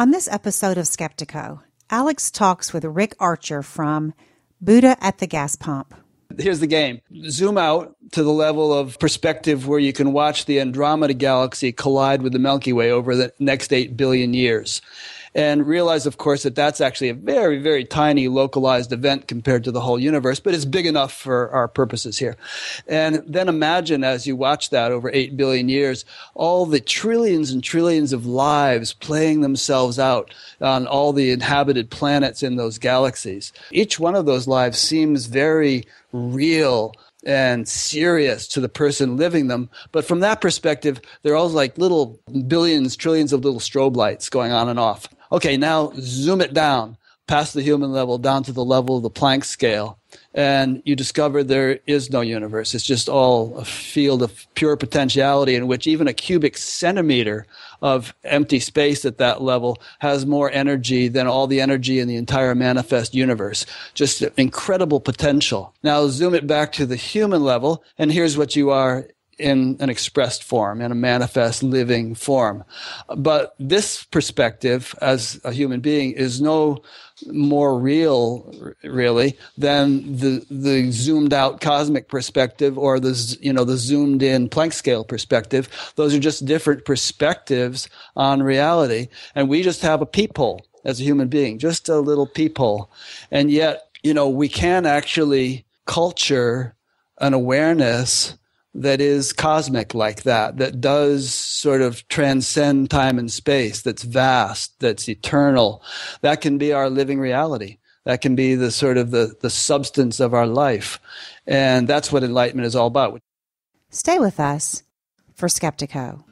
On this episode of Skeptiko, Alex talks with Rick Archer from Buddha at the Gas Pump. Here's the game. Zoom out to the level of perspective where you can watch the Andromeda Galaxy collide with the Milky Way over the next 8 billion years. And realize, of course, that that's actually a very, very tiny localized event compared to the whole universe, but it's big enough for our purposes here. And then imagine, as you watch that over 8 billion years, all the trillions and trillions of lives playing themselves out on all the inhabited planets in those galaxies. Each one of those lives seems very real and serious to the person living them. But from that perspective, they're all like little billions, trillions of little strobe lights going on and off. Okay, now zoom it down past the human level, down to the level of the Planck scale. And you discover there is no universe. It's just all a field of pure potentiality in which even a cubic centimeter of empty space at that level has more energy than all the energy in the entire manifest universe. Just incredible potential. Now zoom it back to the human level, and here's what you are in an expressed form, in a manifest living form. But this perspective as a human being is no more real, really, than the zoomed out cosmic perspective or the zoomed in Planck scale perspective. Those are just different perspectives on reality. And we just have a peephole as a human being, just a little peephole. And yet, we can actually culture an awareness that is cosmic like that does sort of transcend time and space, that's vast, that's eternal. That can be our living reality. That can be the sort of the substance of our life. And that's what enlightenment is all about. Stay with us for Skeptiko.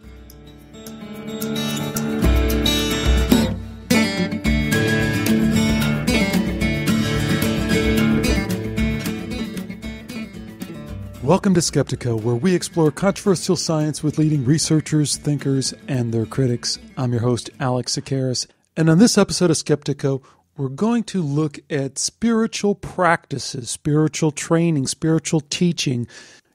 Welcome to Skeptiko, where we explore controversial science with leading researchers, thinkers, and their critics. I'm your host, Alex Tsakiris, and on this episode of Skeptiko, we're going to look at spiritual practices, spiritual training, spiritual teaching.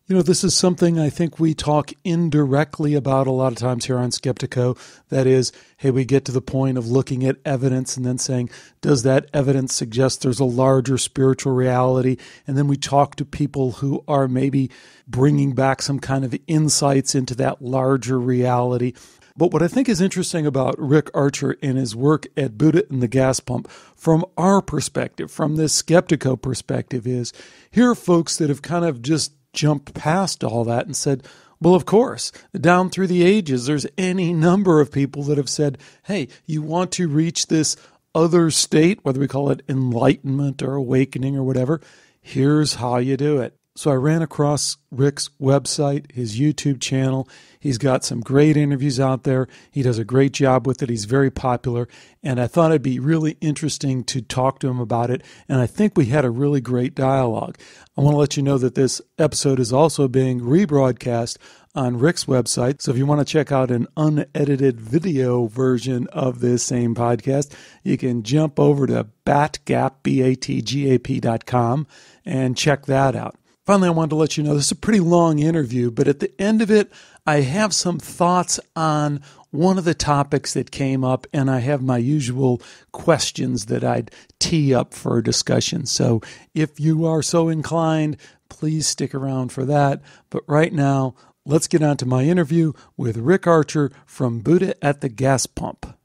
This is something I think we talk indirectly about a lot of times here on Skeptiko. That is, hey, we get to the point of looking at evidence and then saying, does that evidence suggest there's a larger spiritual reality? And then we talk to people who are maybe bringing back some kind of insights into that larger reality. But what I think is interesting about Rick Archer and his work at Buddha and the Gas Pump, from our perspective, from this Skeptiko perspective, is here are folks that have kind of just jumped past all that and said, well, of course, down through the ages, there's any number of people that have said, hey, you want to reach this other state, whether we call it enlightenment or awakening or whatever, here's how you do it. So I ran across Rick's website, his YouTube channel. He's got some great interviews out there. He does a great job with it. He's very popular. And I thought it'd be really interesting to talk to him about it. And I think we had a really great dialogue. I want to let you know that this episode is also being rebroadcast on Rick's website. So if you want to check out an unedited video version of this same podcast, you can jump over to batgap.com and check that out. Finally, I wanted to let you know this is a pretty long interview, but at the end of it, I have some thoughts on one of the topics that came up, and I have my usual questions that I'd tee up for a discussion. So if you are so inclined, please stick around for that. But right now, let's get on to my interview with Rick Archer from Buddha at the Gas Pump.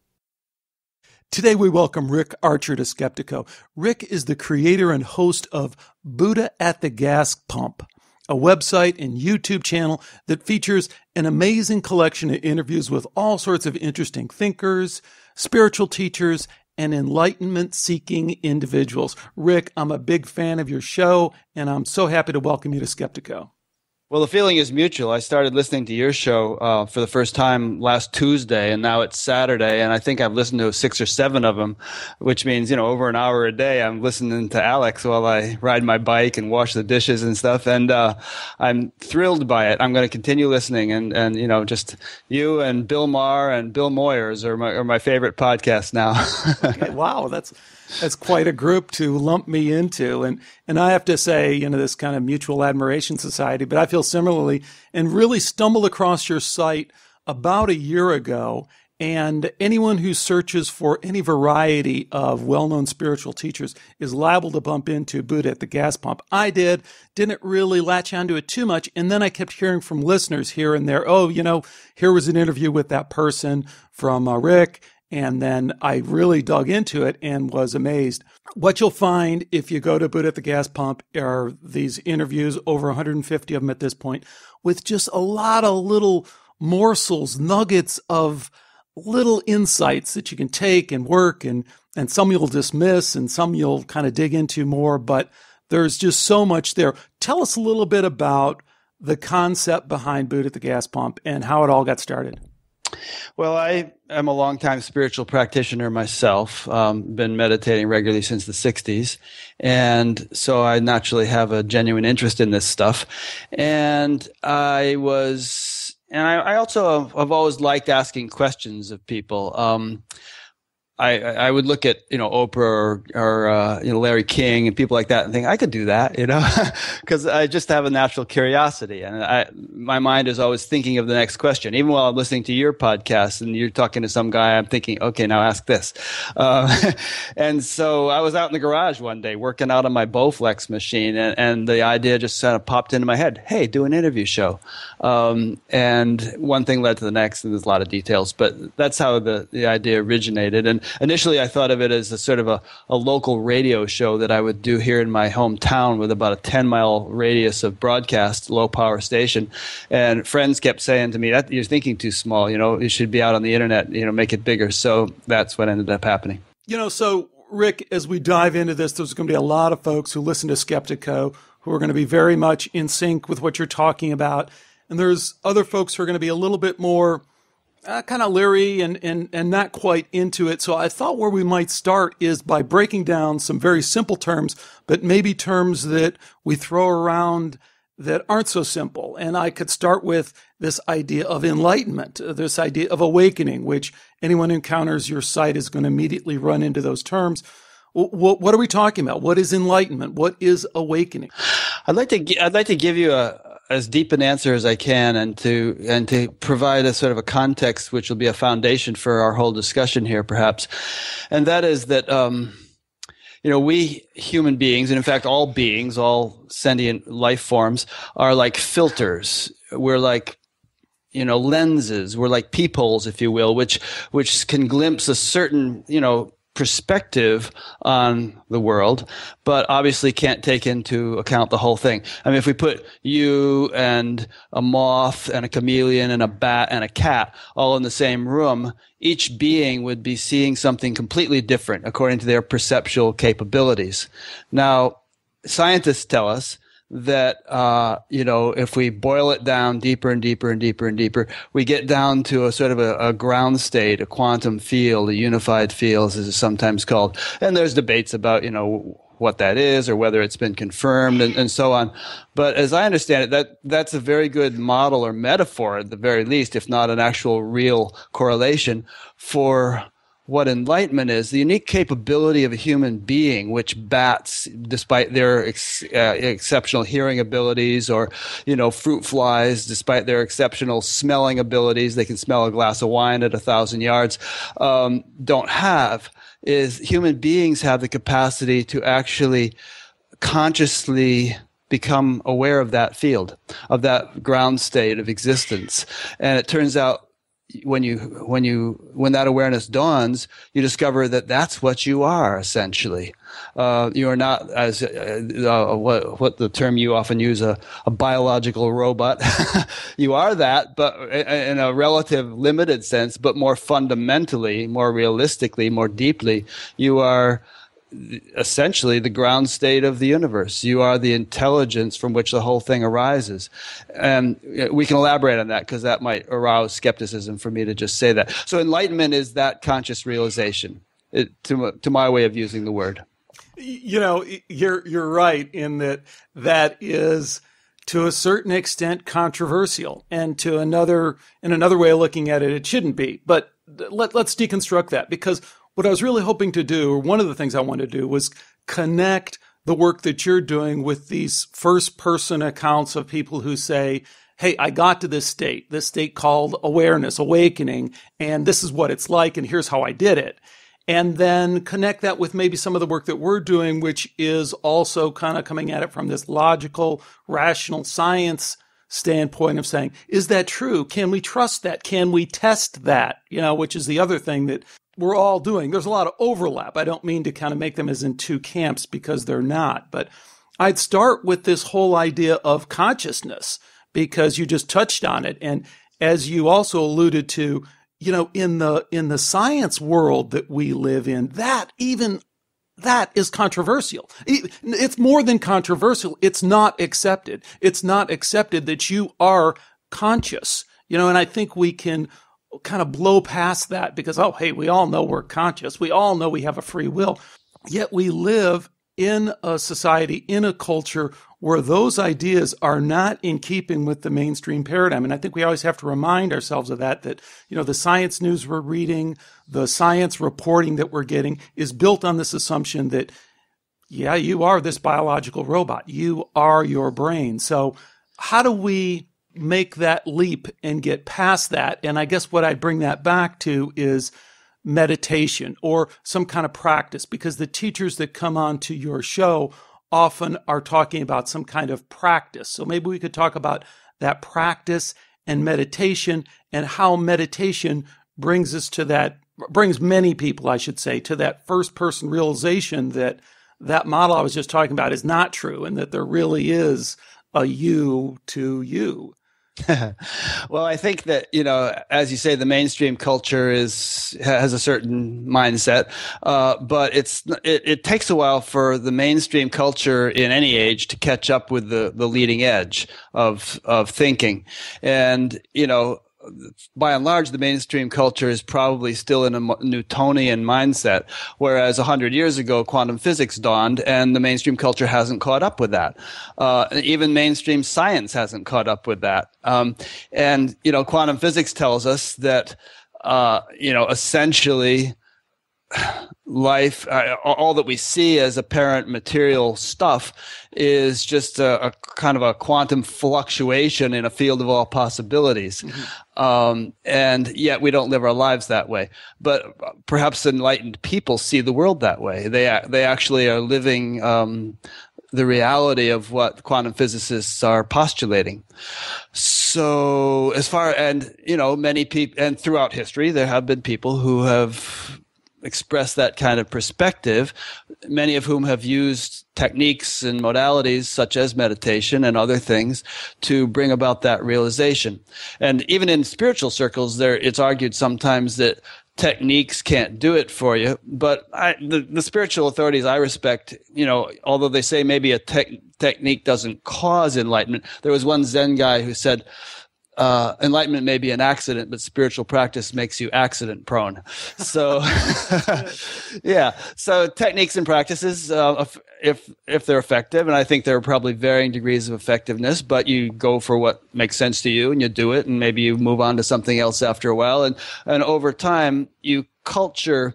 Today we welcome Rick Archer to Skeptiko. Rick is the creator and host of Buddha at the Gas Pump, a website and YouTube channel that features an amazing collection of interviews with all sorts of interesting thinkers, spiritual teachers, and enlightenment-seeking individuals. Rick, I'm a big fan of your show, and I'm so happy to welcome you to Skeptiko. Well, the feeling is mutual. I started listening to your show for the first time last Tuesday, and now it's Saturday, and I think I've listened to 6 or 7 of them, which means, over an hour a day I'm listening to Alex while I ride my bike and wash the dishes and stuff, and I'm thrilled by it. I'm going to continue listening, and just you and Bill Maher and Bill Moyers are my favorite podcasts now. Okay, wow, that's quite a group to lump me into. And I have to say, this kind of mutual admiration society, but I feel similarly and really stumbled across your site about a year ago And anyone who searches for any variety of well-known spiritual teachers is liable to bump into Buddha at the gas pump. I didn't really latch onto it too much. And then I kept hearing from listeners here and there, oh, here was an interview with that person from Rick. And then I really dug into it and was amazed. What you'll find if you go to Buddha at the gas pump are these interviews, over 150 of them at this point, with just a lot of little morsels, nuggets of little insights that you can take and work, and some you'll dismiss and some you'll kind of dig into more, but there's just so much there. Tell us a little bit about the concept behind Buddha at the gas pump and how it all got started. Well, I am a longtime spiritual practitioner myself, been meditating regularly since the 60s, and so I naturally have a genuine interest in this stuff. And I also have always liked asking questions of people. I would look at, Oprah or Larry King and people like that and think I could do that, because I just have a natural curiosity, and my mind is always thinking of the next question. Even while I'm listening to your podcast and you're talking to some guy, I'm thinking, okay, now ask this. And so I was out in the garage one day working out on my Bowflex machine, and the idea just kind of popped into my head. Hey, do an interview show. And one thing led to the next, and there's a lot of details, but that's how the idea originated. And initially, I thought of it as a sort of a local radio show that I would do here in my hometown with about a 10-mile radius of broadcast, low-power station. And friends kept saying to me, that you're thinking too small. You should be out on the internet, make it bigger. So that's what ended up happening. So Rick, as we dive into this, there's going to be a lot of folks who listen to Skeptiko who are going to be very much in sync with what you're talking about. And there's other folks who are going to be a little bit more kind of leery and not quite into it. So I thought where we might start is by breaking down some very simple terms, but maybe terms that we throw around that aren't so simple. And I could start with this idea of enlightenment, this idea of awakening, which anyone who encounters your site is going to immediately run into those terms. What are we talking about? What is enlightenment? What is awakening? I'd like to give you as deep an answer as I can, and to provide a sort of a context which will be a foundation for our whole discussion here, perhaps. And that is that, we human beings, and in fact all beings, all sentient life forms, are like filters. We're like, lenses. We're like peepholes, if you will, which can glimpse a certain, perspective on the world, but obviously can't take into account the whole thing. I mean, if we put you and a moth and a chameleon and a bat and a cat all in the same room, each being would be seeing something completely different according to their perceptual capabilities. Now, scientists tell us that, if we boil it down deeper and deeper and deeper and deeper, we get down to a sort of a ground state, a quantum field, a unified field, as it's sometimes called. And there's debates about, what that is or whether it's been confirmed and so on. But as I understand it, that's a very good model or metaphor at the very least, if not an actual real correlation for what enlightenment is, the unique capability of a human being, which bats, despite their exceptional hearing abilities, or, fruit flies, despite their exceptional smelling abilities, they can smell a glass of wine at 1,000 yards, don't have, is human beings have the capacity to actually consciously become aware of that field, of that ground state of existence. And it turns out, when that awareness dawns, you discover that that's what you are essentially. You are not, as what the term you often use, a biological robot. You are that, but in a relative limited sense, but more fundamentally, more realistically, more deeply, you are essentially the ground state of the universe. You are the intelligence from which the whole thing arises. And we can elaborate on that because that might arouse skepticism for me to just say that. So enlightenment is that conscious realization, to my way of using the word. You're right in that is to a certain extent controversial, and in another way of looking at it, it shouldn't be. But let's deconstruct that, because what I was really hoping to do, or one of the things I wanted to do, was connect the work that you're doing with these first-person accounts of people who say, hey, I got to this state called awareness, awakening, and this is what it's like, and here's how I did it. And then connect that with maybe some of the work that we're doing, which is also kind of coming at it from this logical, rational science standpoint of saying, is that true? Can we trust that? Can we test that? Which is the other thing that we're all doing. There's a lot of overlap. I don't mean to kind of make them as in two camps because they're not, but I'd start with this whole idea of consciousness because you just touched on it. And as you also alluded to, in the science world that we live in, that is controversial. It's more than controversial. It's not accepted. It's not accepted that you are conscious, and I think we can kind of blow past that because, oh, hey, we all know we're conscious. We all know we have a free will. Yet we live in a society, in a culture where those ideas are not in keeping with the mainstream paradigm. And I think we always have to remind ourselves of that, the science news we're reading, the science reporting that we're getting is built on this assumption that, yeah, you are this biological robot. You are your brain. So how do we make that leap and get past that? And I guess what I bring that back to is meditation or some kind of practice, because the teachers that come on to your show often are talking about some kind of practice. So maybe we could talk about that practice and meditation and how meditation brings many people, I should say, to that first person realization that model I was just talking about is not true and that there really is a you to you. Well, I think that, as you say, the mainstream culture has a certain mindset, but it takes a while for the mainstream culture in any age to catch up with the leading edge of thinking. And, by and large, the mainstream culture is probably still in a Newtonian mindset, whereas 100 years ago, quantum physics dawned, and the mainstream culture hasn't caught up with that. Even mainstream science hasn't caught up with that. And quantum physics tells us that, essentially, life, all that we see as apparent material stuff is just a kind of a quantum fluctuation in a field of all possibilities. Mm-hmm. And yet we don't live our lives that way. But perhaps enlightened people see the world that way. They actually are living the reality of what quantum physicists are postulating. So many people, and throughout history, there have been people who have express that kind of perspective, many of whom have used techniques and modalities such as meditation and other things to bring about that realization. And even in spiritual circles, it's argued sometimes that techniques can't do it for you. But the spiritual authorities I respect, although they say maybe a technique doesn't cause enlightenment, there was one Zen guy who said, enlightenment may be an accident, but spiritual practice makes you accident prone. So, yeah. So techniques and practices, if they're effective, and I think there are probably varying degrees of effectiveness, but you go for what makes sense to you and you do it, and maybe you move on to something else after a while. And over time, you culture,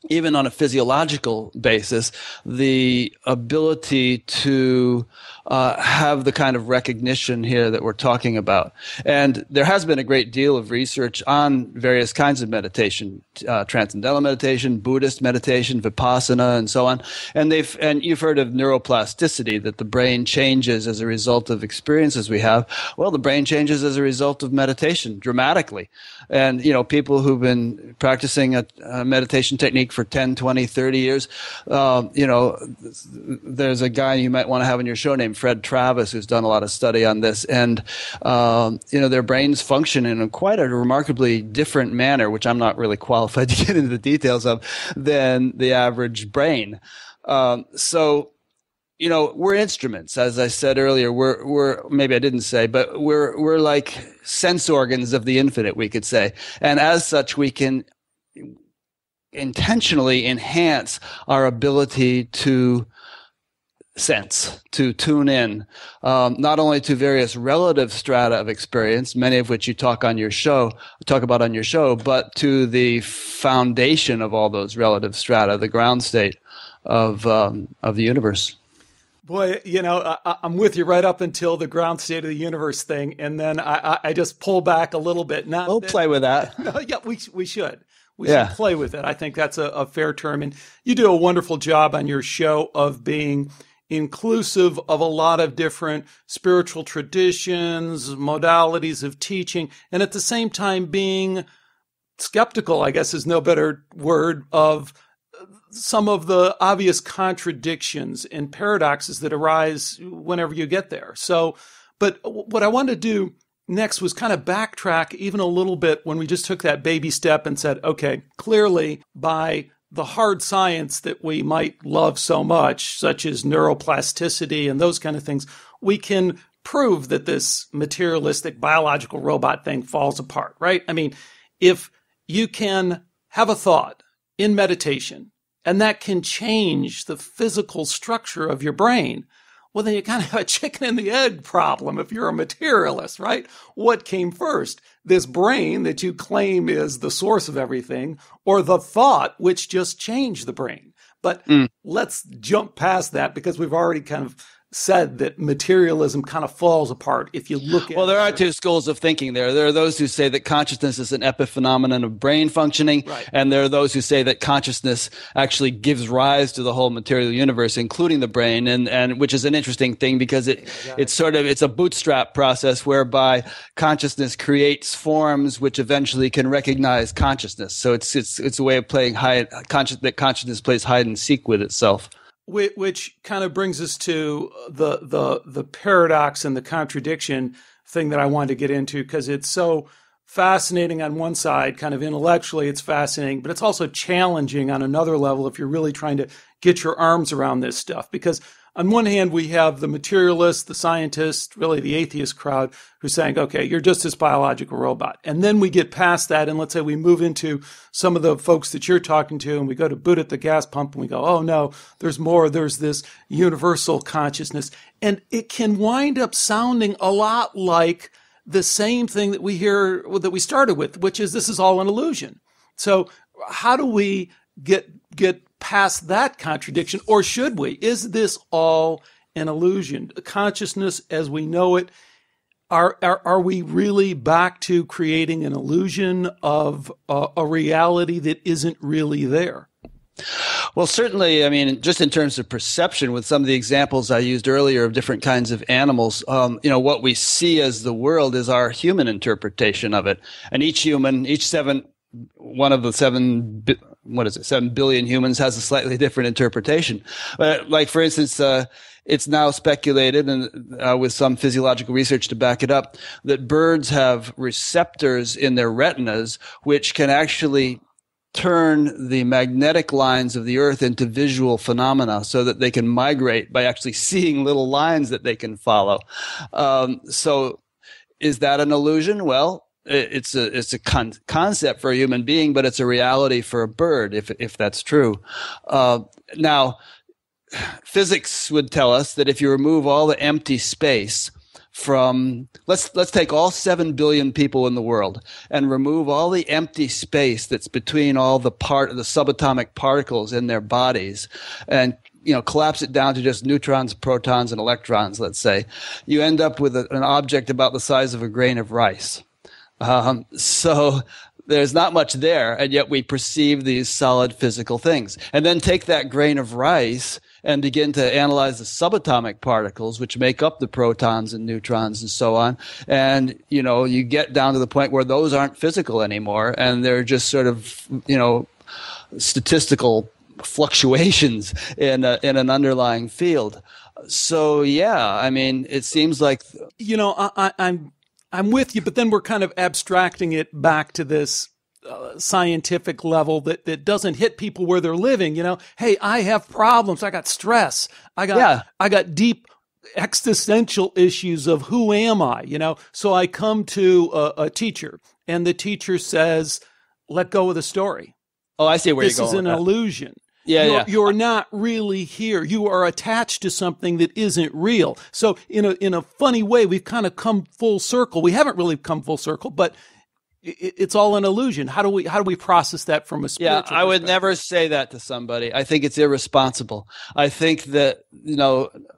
even on a physiological basis, the ability to have the kind of recognition here that we're talking about. And there has been a great deal of research on various kinds of meditation, transcendental meditation, Buddhist meditation, Vipassana, and so on. And you've heard of neuroplasticity, that the brain changes as a result of experiences we have. Well, the brain changes as a result of meditation dramatically. And, people who've been practicing a meditation technique for 10, 20, 30 years, there's a guy you might want to have on your show named Fred Travis who's done a lot of study on this. And, their brains function in quite a remarkably different manner, which I'm not really qualified to get into the details of, than the average brain. So, we're instruments, as I said earlier. We're maybe I didn't say, but we're like sense organs of the infinite, we could say. And as such, we can intentionally enhance our ability to sense, to tune in, not only to various relative strata of experience, many of which you talk about on your show, but to the foundation of all those relative strata, the ground state of the universe. Boy, I'm with you right up until the ground state of the universe thing, and then I just pull back a little bit. We'll play with that. No, yeah, we should. We should play with it. I think that's a fair term. And you do a wonderful job on your show of being inclusive of a lot of different spiritual traditions, modalities of teaching, and at the same time being skeptical, I guess is no better word, of some of the obvious contradictions and paradoxes that arise whenever you get there. So, but what I wanted to do next was kind of backtrack even a little bit when we just took that baby step and said, okay, clearly by the hard science that we might love so much, such as neuroplasticity and those kind of things, we can prove that this materialistic biological robot thing falls apart, right? I mean, if you can have a thought in meditation and that can change the physical structure of your brain, well, then you kind of have a chicken and the egg problem if you're a materialist, right? What came first? This brain that you claim is the source of everything, or the thought which just changed the brain? But let's jump past that because we've already kind of said that materialism kind of falls apart if you look at Well, there are two schools of thinking there. There are those who say that consciousness is an epiphenomenon of brain functioning, right, and there are those who say that consciousness actually gives rise to the whole material universe, including the brain, and which is an interesting thing because it's a bootstrap process whereby consciousness creates forms which eventually can recognize consciousness. So it's a way of playing that consciousness plays hide and seek with itself. Which kind of brings us to the paradox and the contradiction thing that I wanted to get into, because it's so fascinating on one side, kind of intellectually it's fascinating, but it's also challenging on another level if you're really trying to get your arms around this stuff. Because on one hand, we have the materialists, the scientists, really the atheist crowd who's saying, okay, you're just this biological robot. And then we get past that, and let's say we move into some of the folks that you're talking to, and we go to Buddha at the gas pump, and we go, oh no, there's more, there's this universal consciousness. And it can wind up sounding a lot like the same thing that we hear, that we started with, which is this is all an illusion. So how do we get past that contradiction, or should we? Is this all an illusion? Consciousness as we know it, are we really back to creating an illusion of a reality that isn't really there? Well, certainly, I mean, just in terms of perception, with some of the examples I used earlier of different kinds of animals, what we see as the world is our human interpretation of it. And one of the 7 billion humans has a slightly different interpretation. Like, for instance, it's now speculated, and with some physiological research to back it up, that birds have receptors in their retinas which can actually turn the magnetic lines of the earth into visual phenomena so that they can migrate by actually seeing little lines that they can follow. So is that an illusion? Well, it's a concept for a human being, but it's a reality for a bird if that's true. Now, physics would tell us that if you remove all the empty space from, let's take all 7 billion people in the world and remove all the empty space that's between all the subatomic particles in their bodies, and collapse it down to just neutrons, protons, and electrons, let's say, you end up with an object about the size of a grain of rice. So there's not much there, and yet we perceive these solid physical things. And then take that grain of rice and begin to analyze the subatomic particles, which make up the protons and neutrons and so on. And, you get down to the point where those aren't physical anymore, and they're just sort of, statistical fluctuations in an underlying field. So, yeah, I mean, it seems like... I'm with you, but then we're kind of abstracting it back to this scientific level that doesn't hit people where they're living. Hey, I have problems. I got stress. I got deep existential issues of who am I? So I come to a teacher, and the teacher says, "Let go of the story. Oh, I see where you're going. This is an illusion." You're not really here. You are attached to something that isn't real. So in a funny way, we've kind of come full circle. We haven't really come full circle, but it's all an illusion. How do we process that from a spiritual perspective? I would never say that to somebody. I think it's irresponsible. I think that,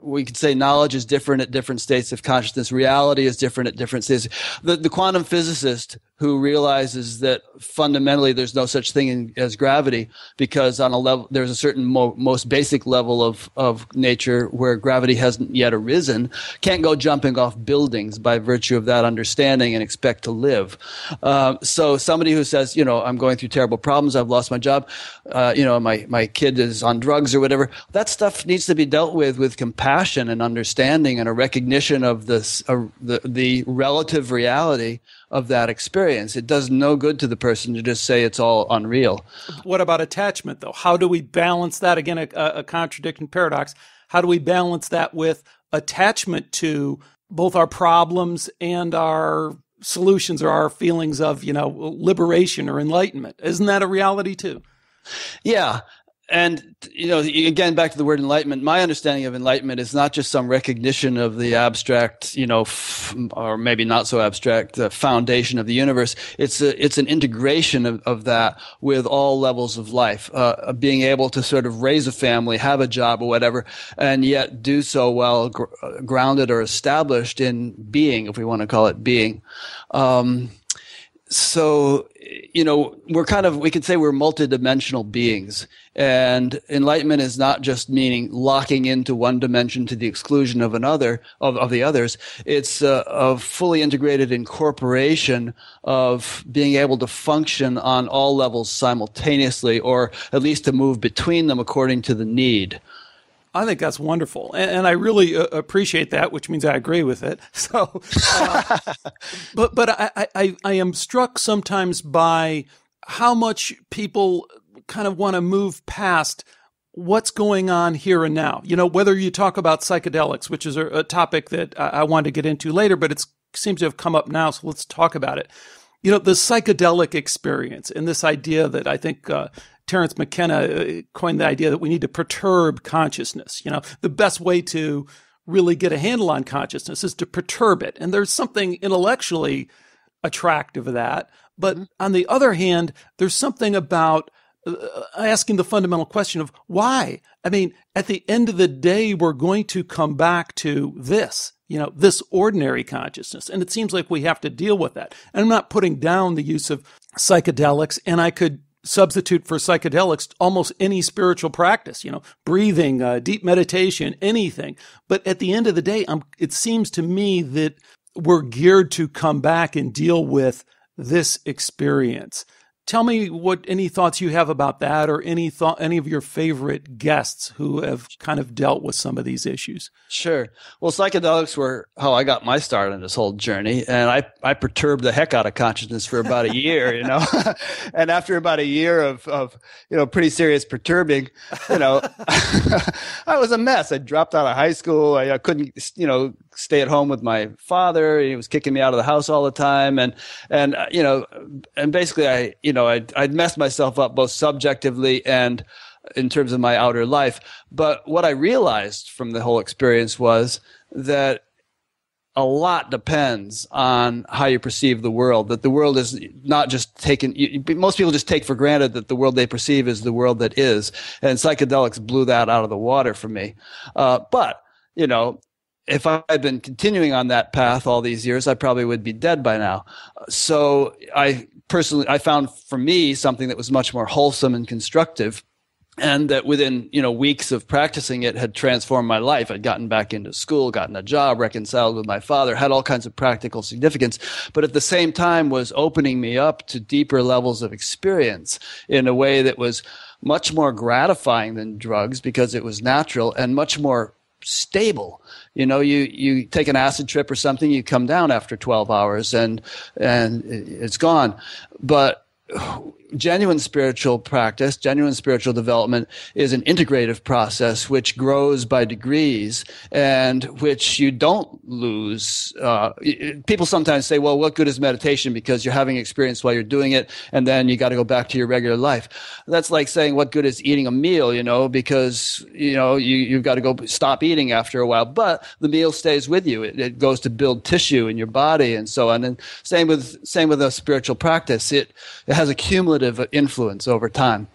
we could say knowledge is different at different states of consciousness. Reality is different at different states. The quantum physicist who realizes that fundamentally there's no such thing as gravity, because on a level, there's a certain most basic level of nature where gravity hasn't yet arisen, can't go jumping off buildings by virtue of that understanding and expect to live. So somebody who says, I'm going through terrible problems, I've lost my job, my kid is on drugs or whatever, that stuff needs to be dealt with compassion and understanding and a recognition of this, the relative reality of that experience. It does no good to the person to just say it's all unreal. What about attachment, though? How do we balance that? Again, a contradiction paradox. How do we balance that with attachment to both our problems and our solutions or our feelings of, liberation or enlightenment? Isn't that a reality too? Yeah. And, again, back to the word enlightenment, my understanding of enlightenment is not just some recognition of the abstract, or maybe not so abstract, foundation of the universe. It's an integration of that with all levels of life, being able to sort of raise a family, have a job or whatever, and yet do so while grounded or established in being, if we want to call it being. So, we could say we're multidimensional beings, and enlightenment is not just meaning locking into one dimension to the exclusion of another, of the others. It's a fully integrated incorporation of being able to function on all levels simultaneously, or at least to move between them according to the need. I think that's wonderful, and I really appreciate that, which means I agree with it. So, but I am struck sometimes by how much people kind of want to move past what's going on here and now. Whether you talk about psychedelics, which is a topic that I wanted to get into later, but it seems to have come up now, so let's talk about it. The psychedelic experience and this idea that I think Terence McKenna coined the idea that we need to perturb consciousness. The best way to really get a handle on consciousness is to perturb it. And there's something intellectually attractive of that. But on the other hand, there's something about asking the fundamental question of why. I mean, at the end of the day, we're going to come back to this, this ordinary consciousness. And it seems like we have to deal with that. And I'm not putting down the use of psychedelics, and I could substitute for psychedelics almost any spiritual practice, breathing, deep meditation, anything. But at the end of the day, it seems to me that we're geared to come back and deal with this experience. Tell me any thoughts you have about that, or any of your favorite guests who have kind of dealt with some of these issues. Sure. Well, psychedelics were how I got my start on this whole journey, and I perturbed the heck out of consciousness for about a year, and after about a year of pretty serious perturbing, I was a mess. I dropped out of high school. I couldn't stay at home with my father. He was kicking me out of the house all the time, and basically I'd messed myself up both subjectively and in terms of my outer life. But what I realized from the whole experience was that a lot depends on how you perceive the world, that the world is not just taken. Most people just take for granted that the world they perceive is the world that is. And psychedelics blew that out of the water for me. But if I had been continuing on that path all these years, I probably would be dead by now. So I found for me something that was much more wholesome and constructive, and that within weeks of practicing it had transformed my life. I'd gotten back into school, gotten a job, reconciled with my father, had all kinds of practical significance, but at the same time was opening me up to deeper levels of experience in a way that was much more gratifying than drugs, because it was natural and much more stable. You take an acid trip or something, you come down after 12 hours and it's gone. But genuine spiritual practice, genuine spiritual development is an integrative process which grows by degrees and which you don't lose. People sometimes say, well, what good is meditation because you're having experience while you're doing it and then you got to go back to your regular life. That's like saying what good is eating a meal, because, you've got to go stop eating after a while, but the meal stays with you. It goes to build tissue in your body and so on. And same with a spiritual practice. It has a cumulative influence over time.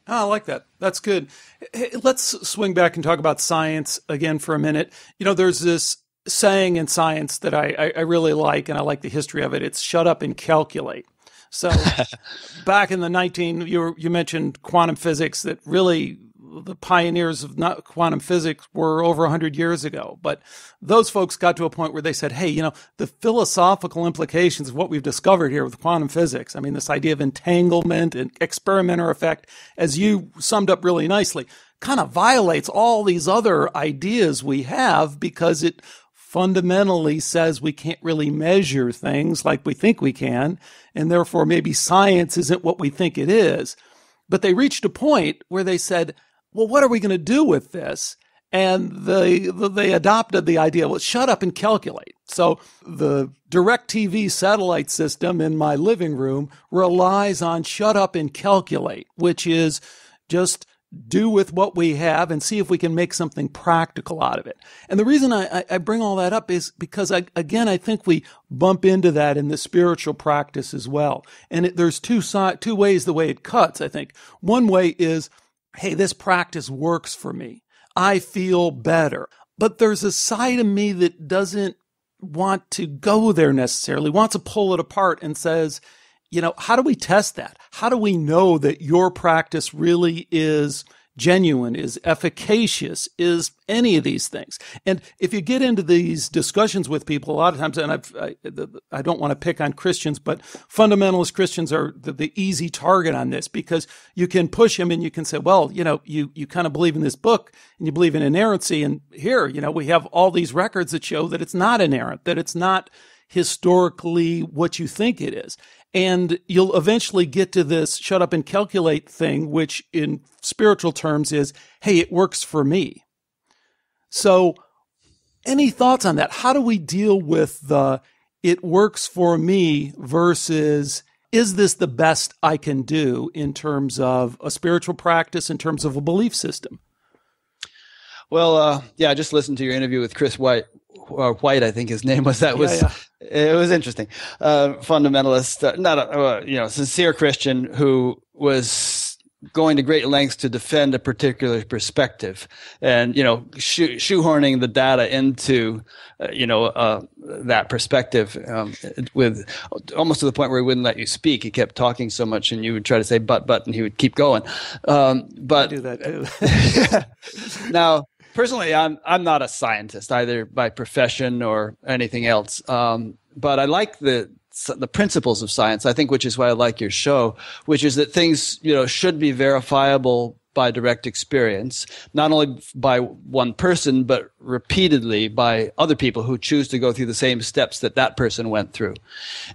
Oh, I like that. That's good. Hey, let's swing back and talk about science again for a minute. There's this saying in science that I really like, and I like the history of it. It's shut up and calculate. So back in the you mentioned quantum physics, that really the pioneers of quantum physics were over 100 years ago. But those folks got to a point where they said, hey, the philosophical implications of what we've discovered here with quantum physics, this idea of entanglement and experimenter effect, as you summed up really nicely, kind of violates all these other ideas we have because it fundamentally says we can't really measure things like we think we can, and therefore maybe science isn't what we think it is. But they reached a point where they said, well, what are we going to do with this? And they adopted the idea, well, shut up and calculate. So the DirecTV satellite system in my living room relies on shut up and calculate, which is just do with what we have and see if we can make something practical out of it. And the reason I bring all that up is because, I think we bump into that in the spiritual practice as well. And there's two ways the way it cuts, I think. One way is, hey, this practice works for me. I feel better. But there's a side of me that doesn't want to go there necessarily, wants to pull it apart and says, how do we test that? How do we know that your practice really is genuine, is efficacious, is any of these things? And if you get into these discussions with people, a lot of times, and I don't want to pick on Christians, but fundamentalist Christians are the easy target on this because you can push them and you can say, well, you kind of believe in this book and you believe in inerrancy. And here, we have all these records that show that it's not inerrant, that it's not historically what you think it is. And you'll eventually get to this shut up and calculate thing, which in spiritual terms is, hey, it works for me. So any thoughts on that? How do we deal with the it works for me versus is this the best I can do in terms of a spiritual practice, in terms of a belief system? Well, I just listened to your interview with Chris White, I think his name was. It was interesting. Fundamentalist, not a sincere Christian who was going to great lengths to defend a particular perspective, and shoehorning the data into that perspective with almost to the point where he wouldn't let you speak. He kept talking so much, and you would try to say but, and he would keep going. But I do that. Now, personally, I'm not a scientist either by profession or anything else. But I like the principles of science, I think, which is why I like your show, which is that things, should be verifiable by direct experience, not only by one person, but repeatedly by other people who choose to go through the same steps that person went through.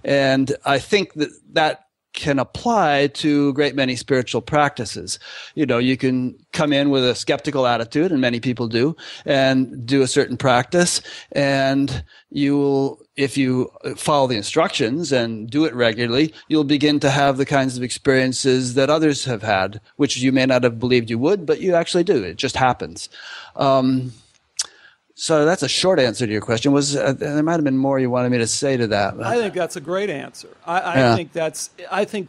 And I think that can apply to a great many spiritual practices. You can come in with a skeptical attitude, and many people do, and do a certain practice, and if you follow the instructions and do it regularly, you'll begin to have the kinds of experiences that others have had, which you may not have believed you would, but you actually do. It just happens. So that's a short answer to your question. There might have been more you wanted me to say to that. I think that's a great answer. I think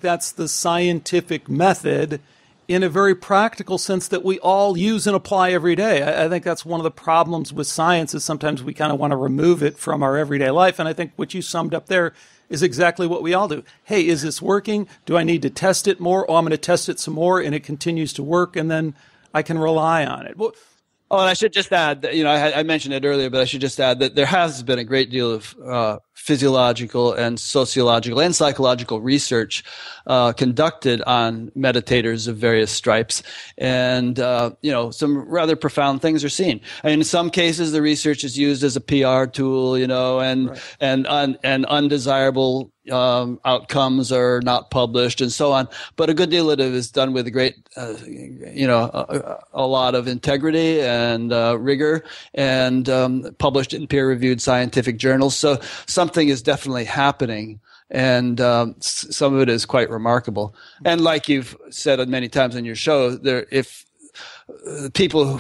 that's the scientific method in a very practical sense that we all use and apply every day. I think that's one of the problems with science is sometimes we kind of want to remove it from our everyday life. And I think what you summed up there is exactly what we all do. Hey, is this working? Do I need to test it more? Oh, I'm going to test it some more, and it continues to work, and then I can rely on it. Well, Oh, and I should just add that, I mentioned it earlier, but I should just add that there has been a great deal of physiological and sociological and psychological research conducted on meditators of various stripes. And, some rather profound things are seen. In some cases, the research is used as a PR tool, and undesirable outcomes are not published and so on. But a good deal of it is done with a great, a lot of integrity and rigor, and published in peer-reviewed scientific journals. So something is definitely happening. And some of it is quite remarkable. And like you've said many times on your show, if people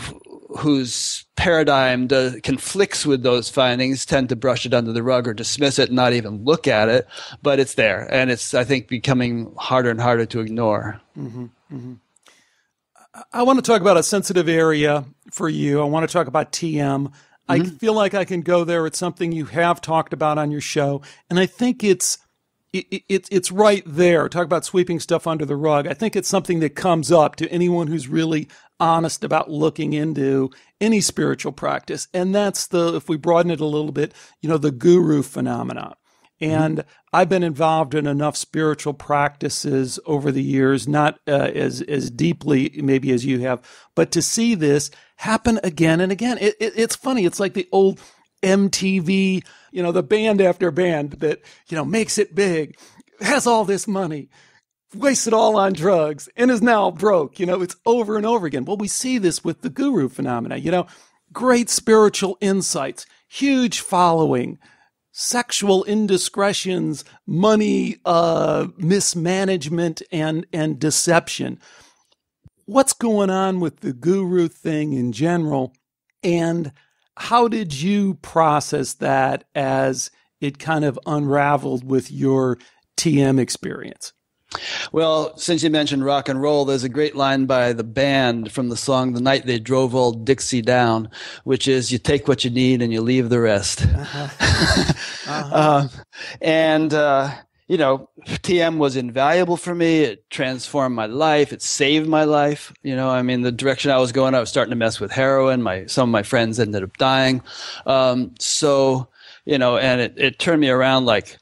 whose paradigm conflicts with those findings tend to brush it under the rug or dismiss it and not even look at it, but it's there. And it's, I think, becoming harder and harder to ignore. Mm-hmm, mm-hmm. I want to talk about a sensitive area for you. I want to talk about TM. I feel like I can go there. It's something you have talked about on your show. And I think it's right there. Talk about sweeping stuff under the rug. I think it's something that comes up to anyone who's really honest about looking into any spiritual practice. And that's if we broaden it a little bit, the guru phenomena. And I've been involved in enough spiritual practices over the years, not as deeply maybe as you have, but to see this happen again and again. It's funny. It's like the old MTV, the band after band that, makes it big, has all this money, wastes it all on drugs, and is now broke. It's over and over again. Well, we see this with the guru phenomena, great spiritual insights, huge following, sexual indiscretions, money, mismanagement, and deception. What's going on with the guru thing in general? And how did you process that as it kind of unraveled with your TM experience? Well, since you mentioned rock and roll, there's a great line by the band from the song The Night They Drove Old Dixie Down, which is, you take what you need and you leave the rest. TM was invaluable for me. It transformed my life. It saved my life. The direction I was going, I was starting to mess with heroin. Some of my friends ended up dying. And it turned me around like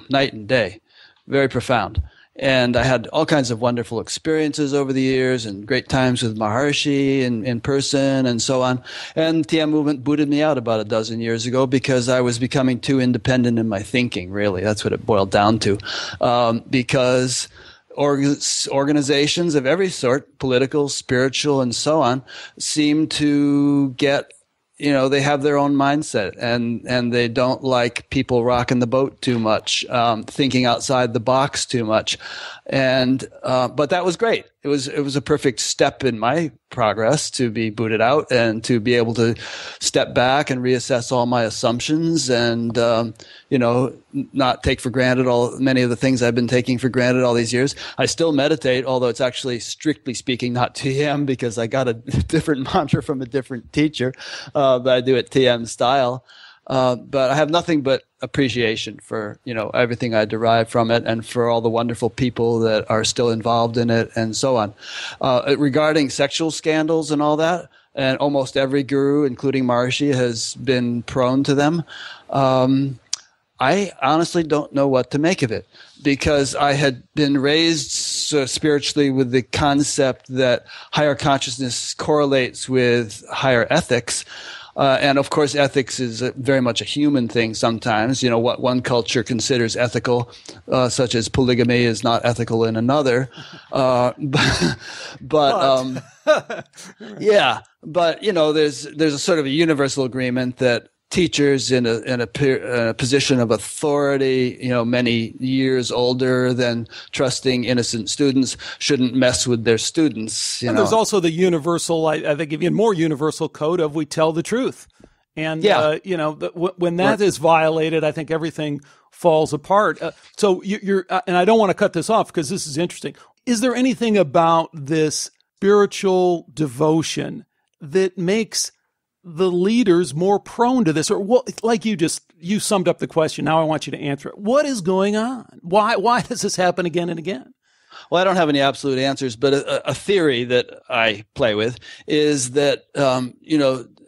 night and day. Very profound. And I had all kinds of wonderful experiences over the years and great times with Maharishi in person and so on. And the TM movement booted me out about a dozen years ago because I was becoming too independent in my thinking, really. That's what it boiled down to. Because organizations of every sort, political, spiritual, and so on, seem to get they have their own mindset and they don't like people rocking the boat too much, thinking outside the box too much. But that was great. It was a perfect step in my progress to be booted out and to be able to step back and reassess all my assumptions and, not take for granted many of the things I've been taking for granted all these years. I still meditate, although it's actually, strictly speaking, not TM because I got a different mantra from a different teacher, but I do it TM style. But I have nothing but appreciation for, everything I derive from it and for all the wonderful people that are still involved in it and so on. Regarding sexual scandals and all that, and almost every guru, including Maharishi, has been prone to them. I honestly don't know what to make of it because I had been raised spiritually with the concept that higher consciousness correlates with higher ethics. And of course, ethics is very much a human thing sometimes. What one culture considers ethical, such as polygamy, is not ethical in another. Yeah. But, there's a sort of a universal agreement that teachers in a position of authority, many years older than trusting innocent students, shouldn't mess with their students. And there's also the universal, I think, even more universal code of we tell the truth. And, when that is violated, I think everything falls apart. So you're and I don't want to cut this off because this is interesting. Is there anything about this spiritual devotion that makes the leaders more prone to this? Or what, like you summed up the question. Now I want you to answer it. What is going on? Why does this happen again and again? Well, I don't have any absolute answers, but a theory that I play with is that,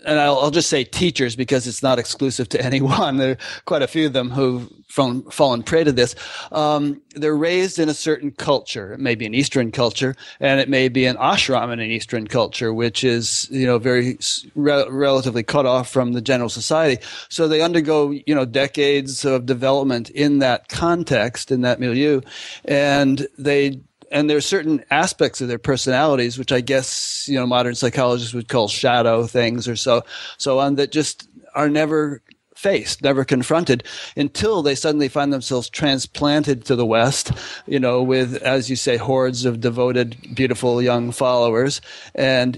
and I'll just say teachers because it's not exclusive to anyone. There are quite a few of them who've fallen prey to this. They're raised in a certain culture. It may be an Eastern culture, and it may be an ashram in an Eastern culture, which is, very relatively cut off from the general society. So they undergo, decades of development in that context, in that milieu, and there are certain aspects of their personalities, which I guess, modern psychologists would call shadow things or so on, that just are never faced, never confronted, until they suddenly find themselves transplanted to the West, with, as you say, hordes of devoted, beautiful young followers and,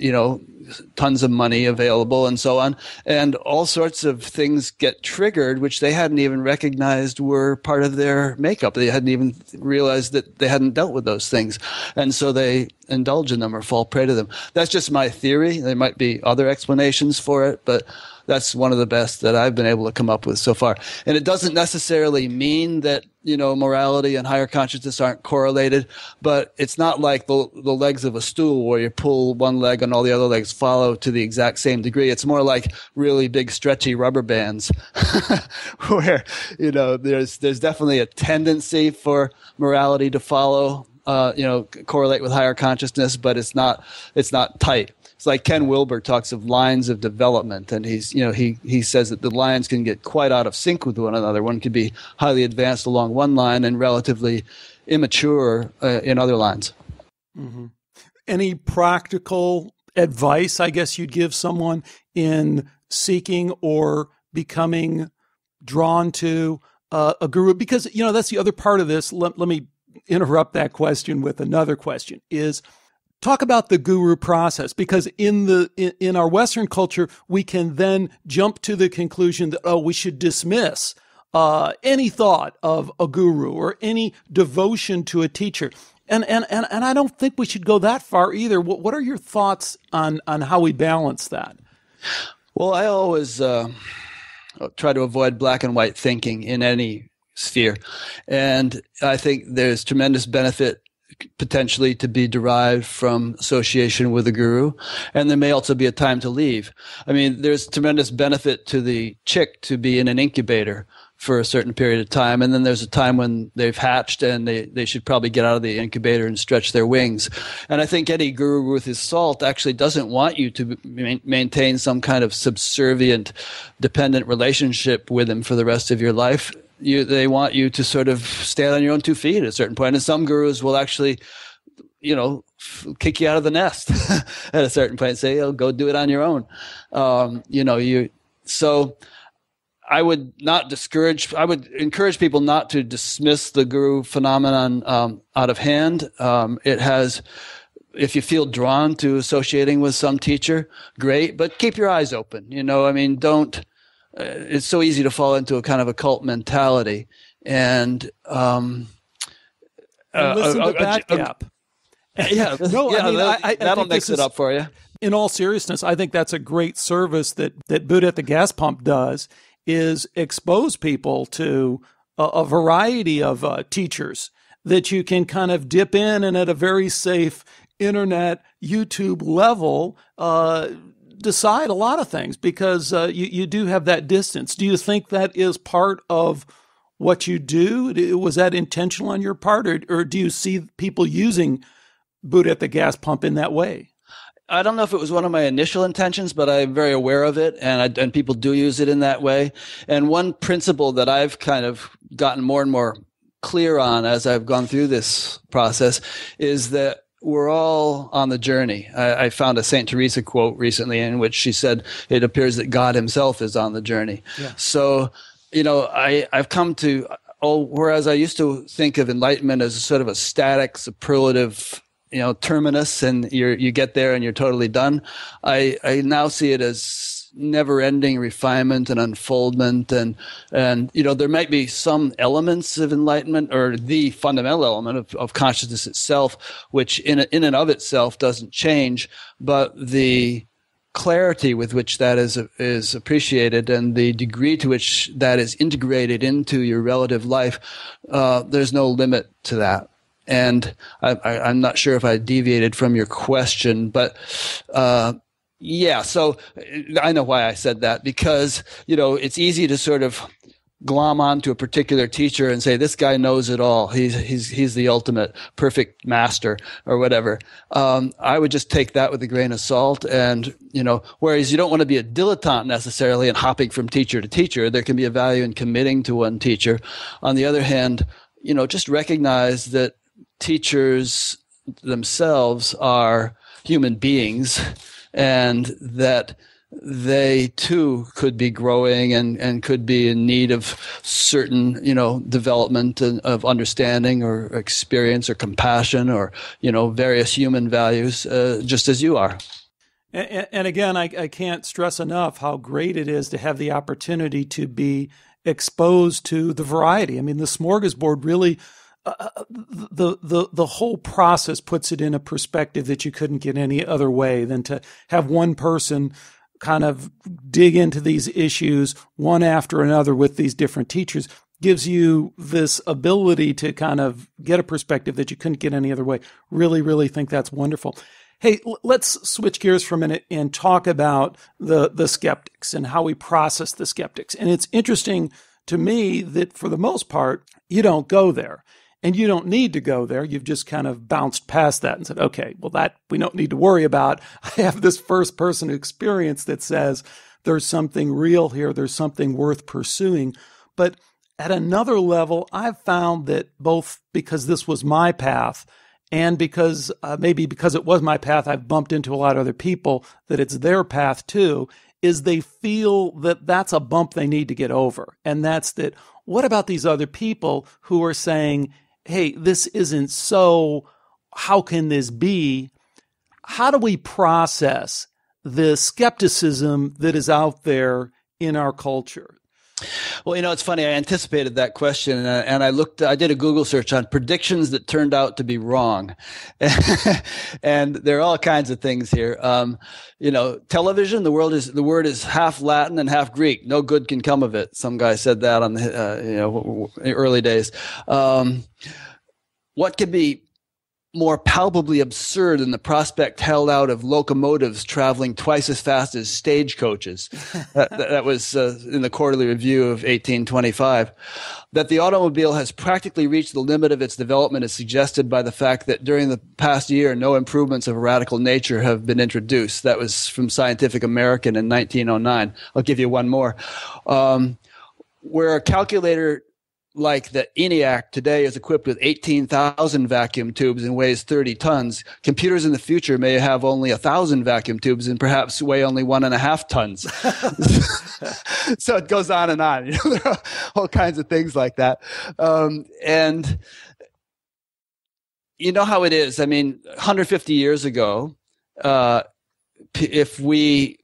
tons of money available and so on. And all sorts of things get triggered, which they hadn't even recognized were part of their makeup. They hadn't even realized that they hadn't dealt with those things. And so they indulge in them or fall prey to them. That's just my theory. There might be other explanations for it, but that's one of the best that I've been able to come up with so far. And it doesn't necessarily mean that, morality and higher consciousness aren't correlated, but it's not like the legs of a stool where you pull one leg and all the other legs follow to the exact same degree. It's more like really big stretchy rubber bands where, there's definitely a tendency for morality to follow, correlate with higher consciousness, but it's not tight. It's like Ken Wilber talks of lines of development, and he says that the lines can get quite out of sync with one another. One could be highly advanced along one line and relatively immature in other lines. Mm-hmm. Any practical advice, I guess, you'd give someone in seeking or becoming drawn to a guru? Because, that's the other part of this. Let me interrupt that question with another question, is talk about the guru process, because in our Western culture, we can then jump to the conclusion that, we should dismiss any thought of a guru or any devotion to a teacher. And I don't think we should go that far either. What are your thoughts on how we balance that? Well, I always try to avoid black and white thinking in any sphere. And I think there's tremendous benefit potentially to be derived from association with a guru. And there may also be a time to leave. I mean, there's tremendous benefit to the chick to be in an incubator for a certain period of time. And then there's a time when they've hatched and they should probably get out of the incubator and stretch their wings. And I think any guru with his salt actually doesn't want you to maintain some kind of subservient, dependent relationship with him for the rest of your life. They want you to sort of stand on your own 2 feet at a certain point. And some gurus will actually, kick you out of the nest at a certain point and say, go do it on your own. So I would encourage people not to dismiss the guru phenomenon out of hand. If you feel drawn to associating with some teacher, great, but keep your eyes open. Don't. It's so easy to fall into a kind of a cult mentality, and listen to that gap. Yeah, no, yeah, that'll mix it up for you. In all seriousness, I think that's a great service that Buddha at the Gas Pump does, is expose people to a variety of teachers that you can kind of dip in and at a very safe internet, YouTube level, decide a lot of things, because you do have that distance. Do you think that is part of what you do? Was that intentional on your part, or do you see people using Buddha at the Gas Pump in that way? I don't know if it was one of my initial intentions, but I'm very aware of it, and people do use it in that way. And one principle that I've kind of gotten more and more clear on as I've gone through this process is that we're all on the journey. I found a St. Teresa quote recently in which she said, it appears that God himself is on the journey. Yeah. So, I've come to, whereas I used to think of enlightenment as sort of a static, superlative, terminus, and you get there and you're totally done. I now see it as never-ending refinement and unfoldment, and there might be some elements of enlightenment, or the fundamental element of consciousness itself, which in and of itself doesn't change, but the clarity with which that is appreciated and the degree to which that is integrated into your relative life, there's no limit to that. And I'm not sure if I deviated from your question, but Yeah, so I know why I said that, because, it's easy to sort of glom onto a particular teacher and say, this guy knows it all. He's the ultimate perfect master or whatever. I would just take that with a grain of salt. And, whereas you don't want to be a dilettante necessarily and hopping from teacher to teacher, there can be a value in committing to one teacher. On the other hand, just recognize that teachers themselves are human beings, and that they too could be growing and could be in need of certain, development of understanding or experience or compassion or, various human values, just as you are. And again, I can't stress enough how great it is to have the opportunity to be exposed to the variety. I mean, the smorgasbord really, the whole process puts it in a perspective that you couldn't get any other way than to have one person kind of dig into these issues one after another with these different teachers. Gives you this ability to kind of get a perspective that you couldn't get any other way. Really, really think that's wonderful. Hey, let's switch gears for a minute and talk about the skeptics and how we process the skeptics. And it's interesting to me that for the most part, you don't go there. And you don't need to go there. You've just kind of bounced past that and said, okay, well, that we don't need to worry about. I have this first person experience that says there's something real here. There's something worth pursuing. But at another level, I've found that both because this was my path and because maybe because it was my path, I've bumped into a lot of other people that it's their path too, is they feel that that's a bump they need to get over. And that's that, what about these other people who are saying, hey, this isn't so, how can this be? How do we process the skepticism that is out there in our culture? Well, it's funny. I anticipated that question, and I did a Google search on predictions that turned out to be wrong. And there are all kinds of things here. Television, the word is half Latin and half Greek. No good can come of it. Some guy said that on the, early days. What could be more palpably absurd than the prospect held out of locomotives traveling twice as fast as stagecoaches? That was in the Quarterly Review of 1825. That the automobile has practically reached the limit of its development is suggested by the fact that during the past year, no improvements of a radical nature have been introduced. That was from Scientific American in 1909. I'll give you one more. Where a calculator like the ENIAC today is equipped with 18,000 vacuum tubes and weighs 30 tons, computers in the future may have only 1,000 vacuum tubes and perhaps weigh only 1.5 tons. So it goes on and on. There are all kinds of things like that. And you know how it is. I mean, 150 years ago, if we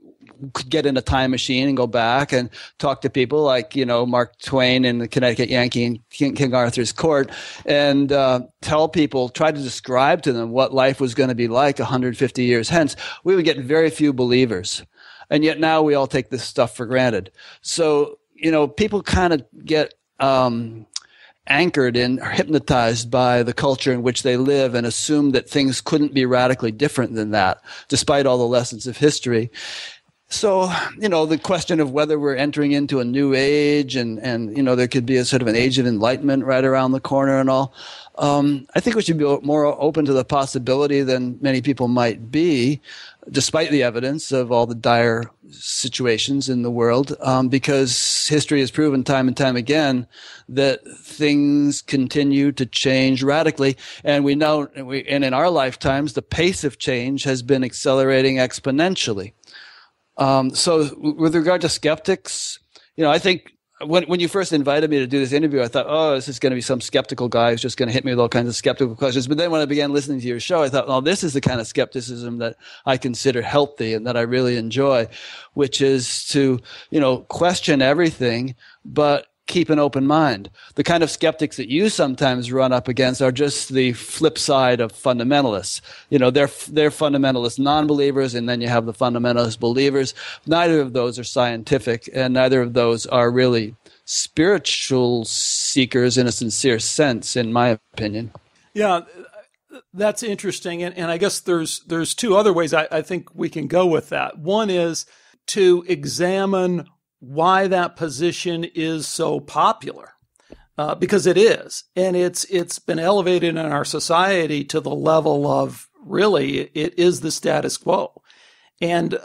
could get in a time machine and go back and talk to people like, Mark Twain in the Connecticut Yankee and King Arthur's Court, and try to describe to them what life was going to be like 150 years hence, we would get very few believers. And yet now we all take this stuff for granted. So, people kind of get anchored in or hypnotized by the culture in which they live and assume that things couldn't be radically different than that, despite all the lessons of history. So, the question of whether we're entering into a new age and there could be a sort of an age of enlightenment right around the corner and all. I think we should be more open to the possibility than many people might be, despite the evidence of all the dire situations in the world, because history has proven time and time again that things continue to change radically. And we know, and in our lifetimes, the pace of change has been accelerating exponentially. So with regard to skeptics, I think when you first invited me to do this interview, I thought, oh, this is going to be some skeptical guy who's just going to hit me with all kinds of skeptical questions. But then when I began listening to your show, I thought, oh, this is the kind of skepticism that I consider healthy and that I really enjoy, which is to, question everything, but keep an open mind. The kind of skeptics that you sometimes run up against are just the flip side of fundamentalists. They're fundamentalist non-believers, and then you have the fundamentalist believers. Neither of those are scientific, and neither of those are really spiritual seekers in a sincere sense, in my opinion. Yeah, That's interesting. And I guess there's two other ways I think we can go with that. One is to examine why that position is so popular. Because it is, and it's been elevated in our society to the level of really it is the status quo, and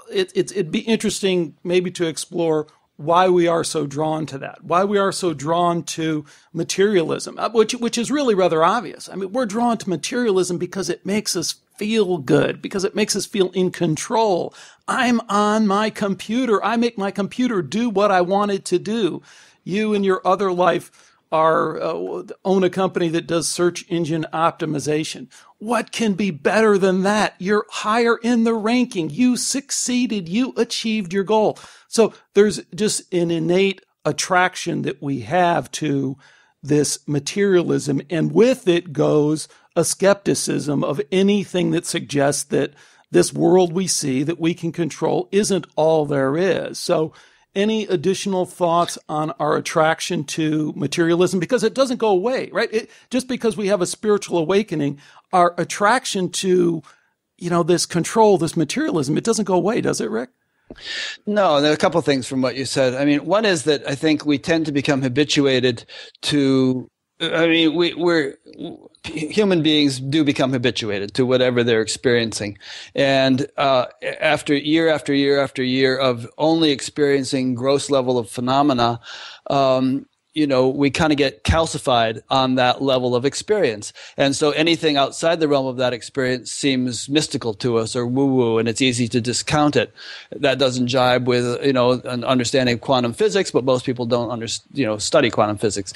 it'd be interesting maybe to explore why we are so drawn to that, why we are so drawn to materialism, which is really rather obvious. I mean, we're drawn to materialism because it makes us feel good, because it makes us feel in control. I'm on my computer. I make my computer do what I want it to do. You in your other life own a company that does search engine optimization. What can be better than that? You're higher in the ranking. You succeeded. You achieved your goal. So there's just an innate attraction that we have to this materialism. And with it goes a skepticism of anything that suggests that this world we see that we can control isn't all there is. So any additional thoughts on our attraction to materialism? Because it doesn't go away, right? Just because we have a spiritual awakening, our attraction to, this control, this materialism, it doesn't go away, does it, Rick? No, there are a couple of things from what you said. I mean, one is that I think we tend to become habituated to, we're human beings do become habituated to whatever they're experiencing. And after year after year after year of only experiencing gross level of phenomena, we kind of get calcified on that level of experience. And so anything outside the realm of that experience seems mystical to us or woo-woo, and it's easy to discount it. That doesn't jibe with, an understanding of quantum physics, but most people don't study quantum physics.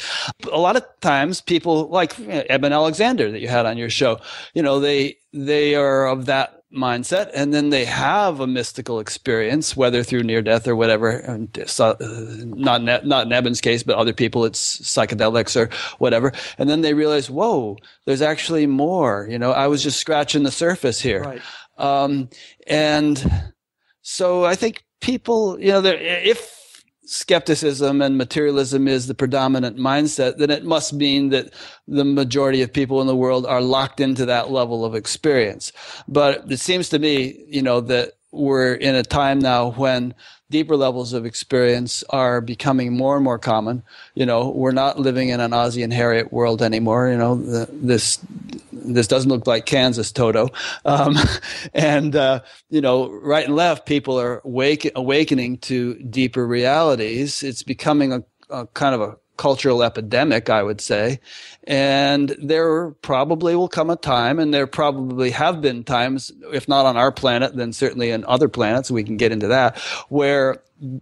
A lot of times people like Eben Alexander that you had on your show, they are of that mindset, and then they have a mystical experience, whether through near death or whatever. And so, not in Eben's case, but other people, it's psychedelics or whatever. And then they realize, whoa, there's actually more. I was just scratching the surface here. Right. And so I think people, if skepticism and materialism is the predominant mindset, then it must mean that the majority of people in the world are locked into that level of experience. But it seems to me, that we're in a time now when deeper levels of experience are becoming more and more common. We're not living in an Ozzie and Harriet world anymore. This doesn't look like Kansas, Toto. And right and left, people are awakening to deeper realities. It's becoming a kind of a cultural epidemic, I would say. And there probably will come a time, and there probably have been times, if not on our planet, then certainly in other planets, we can get into that, where, an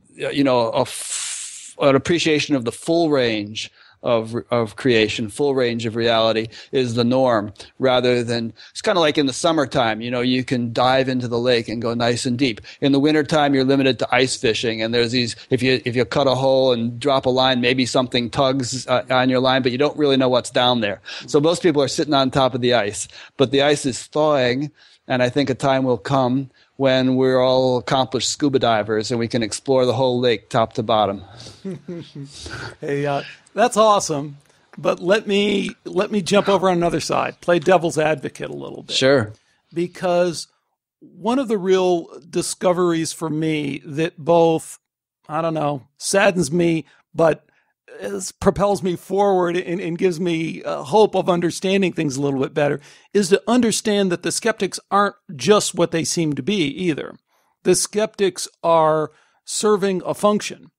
appreciation of the full range of creation, full range of reality is the norm, rather than, it's kind of like in the summertime, you can dive into the lake and go nice and deep. In the wintertime, you're limited to ice fishing, and there's these, if you cut a hole and drop a line, maybe something tugs on your line, but you don't really know what's down there. So most people are sitting on top of the ice, but the ice is thawing, and I think a time will come when we're all accomplished scuba divers and we can explore the whole lake top to bottom. Hey, that's awesome. But let me jump over on another side, play devil's advocate a little bit. Sure. Because one of the real discoveries for me that both, saddens me, but propels me forward and gives me hope of understanding things a little bit better, is to understand that the skeptics aren't just what they seem to be either. The skeptics are serving a function,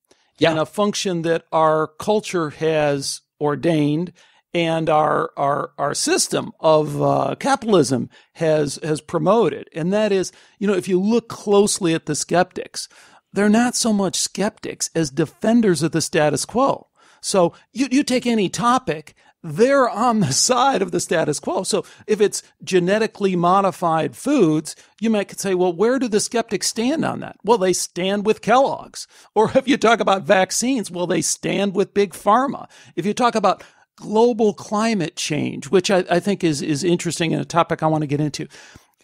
and a function that our culture has ordained, and our system of capitalism has promoted. And that is, if you look closely at the skeptics, they're not so much skeptics as defenders of the status quo. So you take any topic, they're on the side of the status quo. So if it's genetically modified foods, you might say, well, where do the skeptics stand on that? Well, they stand with Kellogg's. Or if you talk about vaccines, well, they stand with Big Pharma. If you talk about global climate change, which I think is interesting and a topic I want to get into,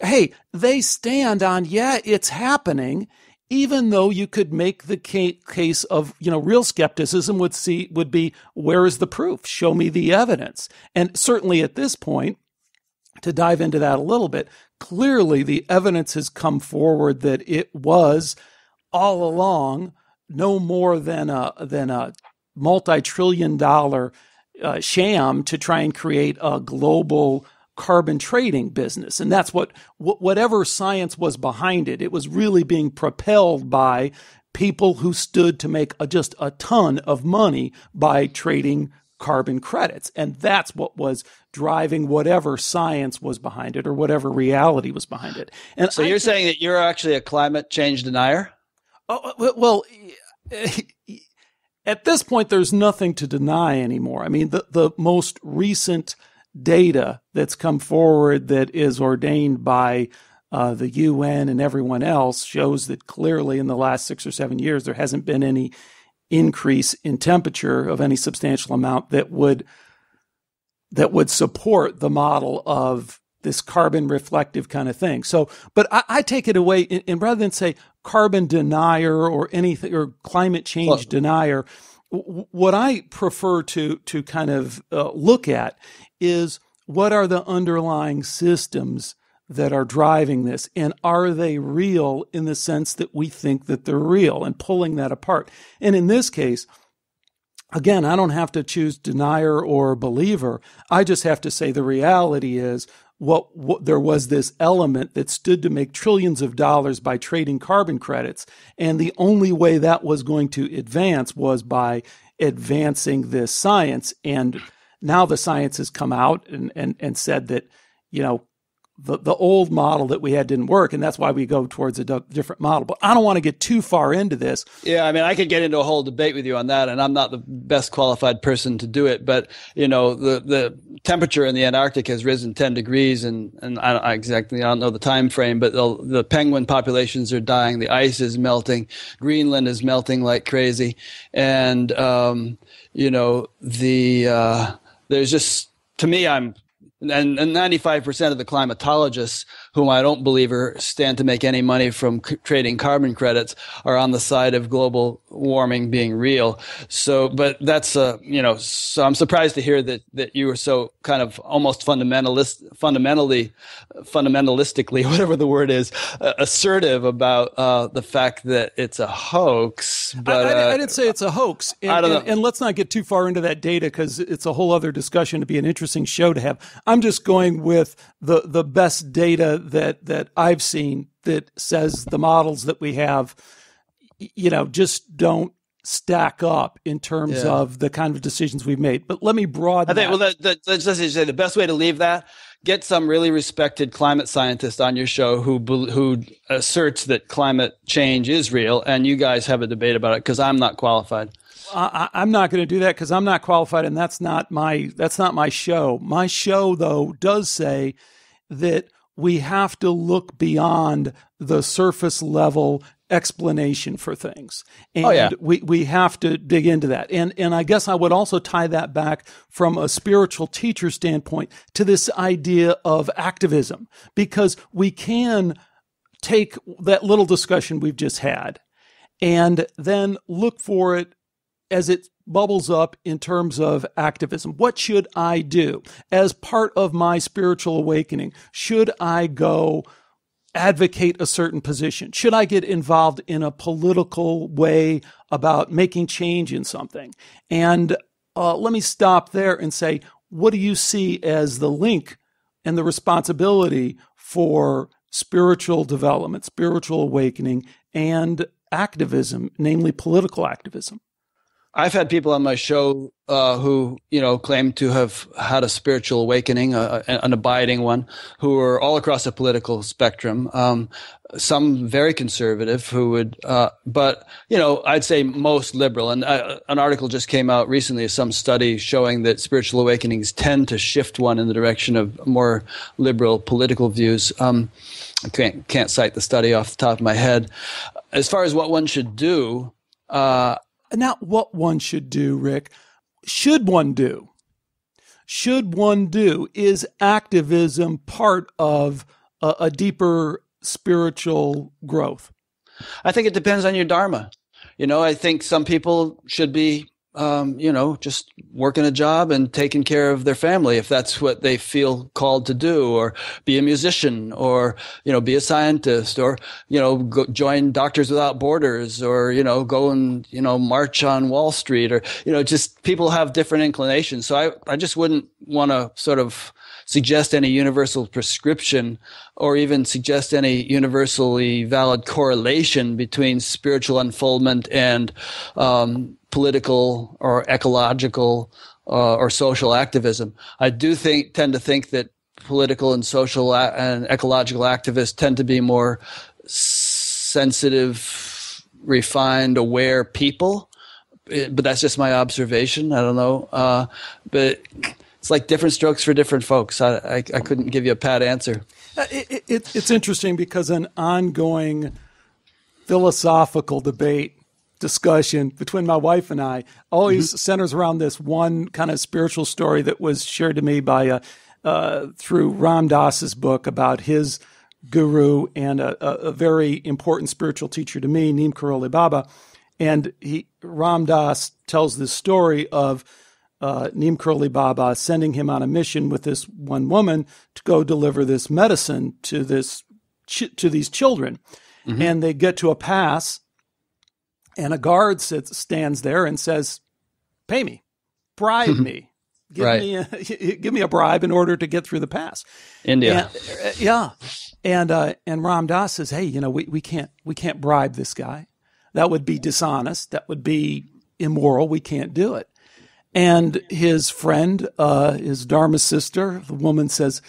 hey, they stand on, it's happening. Even though you could make the case of, real skepticism would be, where is the proof? Show me the evidence. And certainly at this point, to dive into that a little bit, clearly the evidence has come forward that it was all along no more than a multi-trillion-dollar sham to try and create a global carbon trading business. And that's whatever science was behind it, it was really being propelled by people who stood to make just a ton of money by trading carbon credits. And that's what was driving whatever science was behind it or whatever reality was behind it. And so you're saying that you're actually a climate change denier? Well, at this point, there's nothing to deny anymore. I mean, the most recent data that's come forward that is ordained by the UN and everyone else shows that clearly in the last 6 or 7 years, there hasn't been any increase in temperature of any substantial amount that would support the model of this carbon reflective kind of thing. So, but I take it away, and rather than say carbon denier or anything, or climate change denier, what I prefer to kind of look at is what are the underlying systems that are driving this, and are they real in the sense that we think that they're real, and pulling that apart. And in this case, again, I don't have to choose denier or believer. I just have to say the reality is what there was this element that stood to make trillions of dollars by trading carbon credits, and the only way that was going to advance was by advancing this science. And now the science has come out and said that, you know, the old model that we had didn't work, and that's why we go towards a different model. But I don't want to get too far into this. Yeah, I mean, I could get into a whole debate with you on that, and I'm not the best qualified person to do it. But, you know, the temperature in the Antarctic has risen 10 degrees, and I don't know the time frame, but the penguin populations are dying, the ice is melting, Greenland is melting like crazy, and you know, there's just, to me, and 95% of the climatologists, whom I don't believe stand to make any money from trading carbon credits, are on the side of global warming being real. So, but that's you know, so I'm surprised to hear that you were so kind of almost fundamentalistically, whatever the word is, assertive about the fact that it's a hoax. But I didn't say it's a hoax. I don't know. And let's not get too far into that data, because it's a whole other discussion to be an interesting show to have. I'm just going with the best data that I've seen that says the models that we have, you know, just don't stack up in terms of the kind of decisions we've made. But let me broaden. I think, let's just say the best way to leave that: get some really respected climate scientist on your show who asserts that climate change is real, and you guys have a debate about it, because I'm not qualified. I'm not going to do that because I'm not qualified, and that's not my show. My show, though, does say that we have to look beyond the surface level explanation for things. And we have to dig into that. And I guess I would also tie that back from a spiritual teacher standpoint to this idea of activism, because we can take that little discussion we've just had and then look for it as it bubbles up in terms of activism. What should I do as part of my spiritual awakening? Should I go advocate a certain position? Should I get involved in a political way about making change in something? And let me stop there and say, what do you see as the link and the responsibility for spiritual development, spiritual awakening, and activism, namely political activism? I've had people on my show who, you know, claim to have had a spiritual awakening, an abiding one, who are all across the political spectrum. Some very conservative who would, but, you know, I'd say most liberal. And an article just came out recently of some study showing that spiritual awakenings tend to shift one in the direction of more liberal political views. I can't cite the study off the top of my head. As far as what one should do, now, what one should do, Rick, should one do? Is activism part of a deeper spiritual growth? I think it depends on your dharma. You know, I think some people should be just working a job and taking care of their family if that's what they feel called to do, or be a musician, or, be a scientist, or, go join Doctors Without Borders, or, go and, march on Wall Street, or, just people have different inclinations. So I just wouldn't want to sort of suggest any universal prescription or even suggest any universally valid correlation between spiritual unfoldment and political or ecological or social activism. I do tend to think that political and social and ecological activists tend to be more sensitive, refined, aware people. But that's just my observation. I don't know. But it's like different strokes for different folks. I couldn't give you a pat answer. It's interesting because an ongoing philosophical debate, discussion between my wife and I always centers around this one kind of spiritual story that was shared to me by through Ram Dass's book about his guru and a very important spiritual teacher to me, Neem Karoli Baba. And Ram Dass tells this story of Neem Karoli Baba sending him on a mission with this one woman to go deliver this medicine to these children. Mm-hmm. And they get to a pass, and a guard stands there and says, "Pay me, bribe me, give me a bribe in order to get through the pass." India, and Ram Dass says, "Hey, we can't bribe this guy. That would be dishonest. That would be immoral. We can't do it." And his friend, his Dharma sister, the woman says,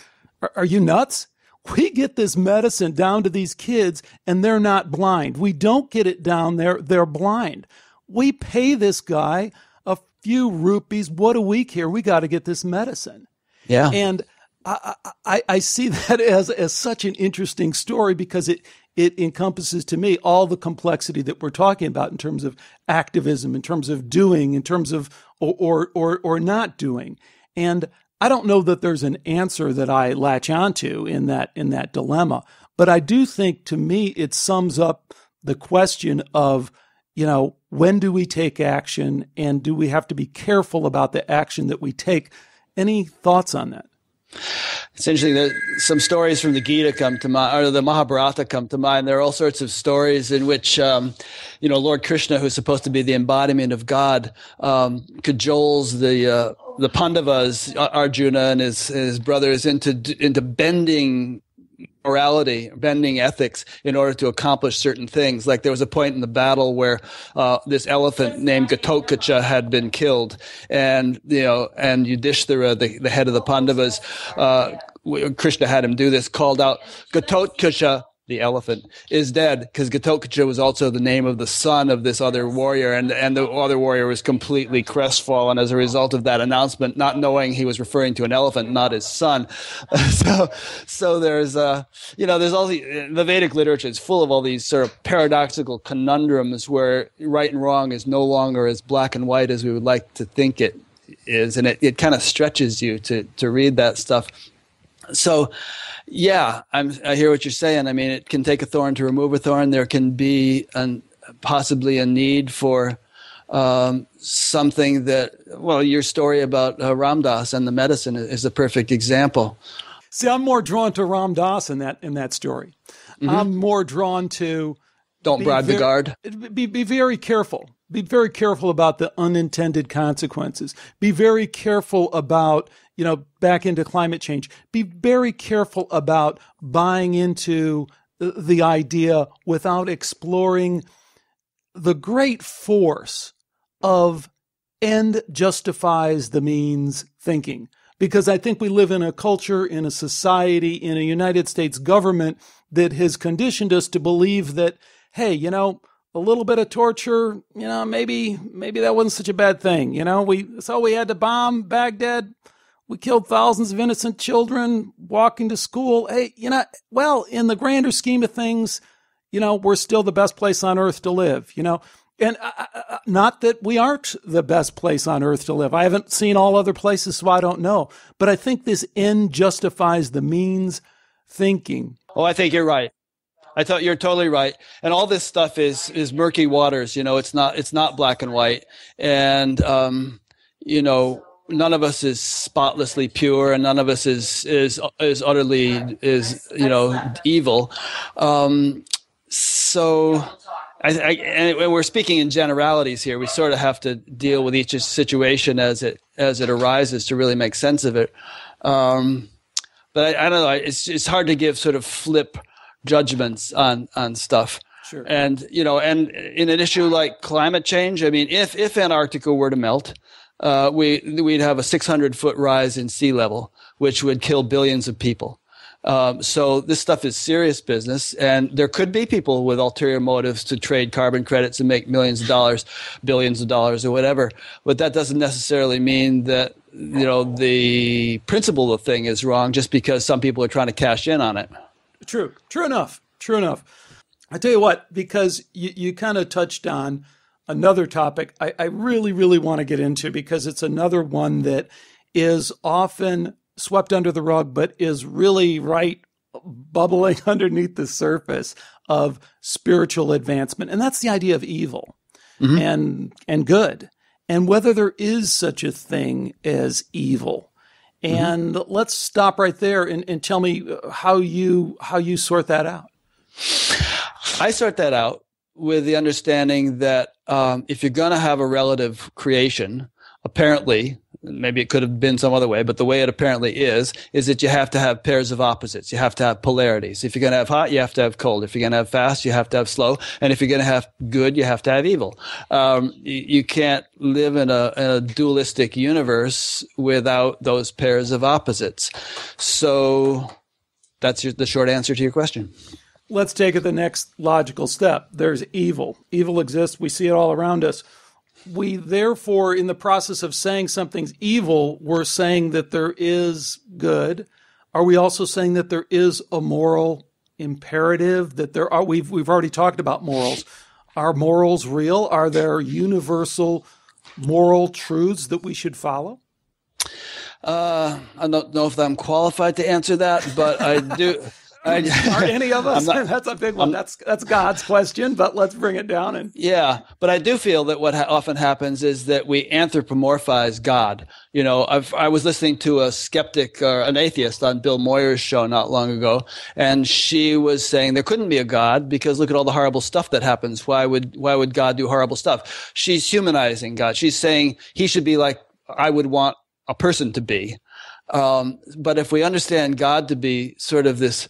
"Are you nuts? We get this medicine down to these kids and they're not blind. We don't get it down there. They're blind. We pay this guy a few rupees. What do we care? We got to get this medicine." Yeah. And I see that as such an interesting story because it encompasses to me all the complexity that we're talking about in terms of activism, in terms of doing, in terms of or not doing. And I don't know that there's an answer that I latch onto in that dilemma, but I do think to me it sums up the question of, when do we take action and do we have to be careful about the action that we take? Any thoughts on that? It's interesting that some stories from the Gita come to mind, or the Mahabharata come to mind. There are all sorts of stories in which, Lord Krishna, who's supposed to be the embodiment of God, cajoles the Pandavas, Arjuna and his brothers, into bending morality, bending ethics in order to accomplish certain things. Like there was a point in the battle where this elephant named Gatotkacha had been killed, and Yudhishthira, the head of the Pandavas, Krishna had him do this, called out, "Gatotkacha, the elephant, is dead," because Gatotkacha was also the name of the son of this other warrior, and the other warrior was completely crestfallen as a result of that announcement, not knowing he was referring to an elephant, not his son. So there's there's all the Vedic literature is full of all these sort of paradoxical conundrums where right and wrong is no longer as black and white as we would like to think it is, and it kind of stretches you to read that stuff. So, yeah, I hear what you're saying. I mean, it can take a thorn to remove a thorn. There can be possibly a need for something that, your story about Ram Dass and the medicine is a perfect example. See, I'm more drawn to Ram Dass in that story. Mm-hmm. I'm more drawn to don't bribe the guard. Be very careful. Be very careful about the unintended consequences. Be very careful about, back into climate change. Be very careful about buying into the idea without exploring the great force of end justifies the means thinking. Because I think we live in a culture, in a society, in a United States government that has conditioned us to believe that, hey, a little bit of torture, maybe that wasn't such a bad thing. We had to bomb Baghdad. We killed thousands of innocent children walking to school. Hey, in the grander scheme of things, we're still the best place on earth to live, and not that we aren't the best place on earth to live. I haven't seen all other places, so I don't know. But I think this end justifies the means thinking. Oh, I think you're right. I thought you're totally right. And all this stuff is murky waters. It's not black and white. And, none of us is spotlessly pure, and none of us is utterly evil. So and we're speaking in generalities here. We sort of have to deal with each situation as it arises to really make sense of it. But I don't know. It's hard to give sort of flip judgments on stuff. Sure. And and in an issue like climate change, I mean, if Antarctica were to melt, we'd have a 600-foot rise in sea level, which would kill billions of people. So this stuff is serious business, and there could be people with ulterior motives to trade carbon credits and make millions of dollars, billions of dollars, or whatever. But that doesn't necessarily mean that the principle of the thing is wrong just because some people are trying to cash in on it. True enough. I tell you what, because you kind of touched on another topic I really, really want to get into, because it's another one that is often swept under the rug, but is really bubbling underneath the surface of spiritual advancement. And that's the idea of evil and good, and whether there is such a thing as evil. And let's stop right there and tell me how you sort that out. I sort that out with the understanding that if you're going to have a relative creation, apparently, maybe it could have been some other way, but the way it apparently is that you have to have pairs of opposites. You have to have polarities. If you're going to have hot, you have to have cold. If you're going to have fast, you have to have slow. And if you're going to have good, you have to have evil. You can't live in a dualistic universe without those pairs of opposites. So that's the short answer to your question. Let's take it the next logical step. There's evil. Evil exists. We see it all around us. We therefore, in the process of saying something's evil, we're saying that there is good. Are we also saying that there is a moral imperative? That there are? We've already talked about morals. Are morals real? Are there universal moral truths that we should follow? I don't know if I'm qualified to answer that, but I do. Are any of us? That's a big one. That's God's question, but let's bring it down. Yeah, but I do feel that what often happens is that we anthropomorphize God. I was listening to a skeptic or an atheist on Bill Moyer's show not long ago, and she was saying there couldn't be a God because look at all the horrible stuff that happens. Why would God do horrible stuff? She's humanizing God. She's saying he should be like I would want a person to be. But if we understand God to be sort of this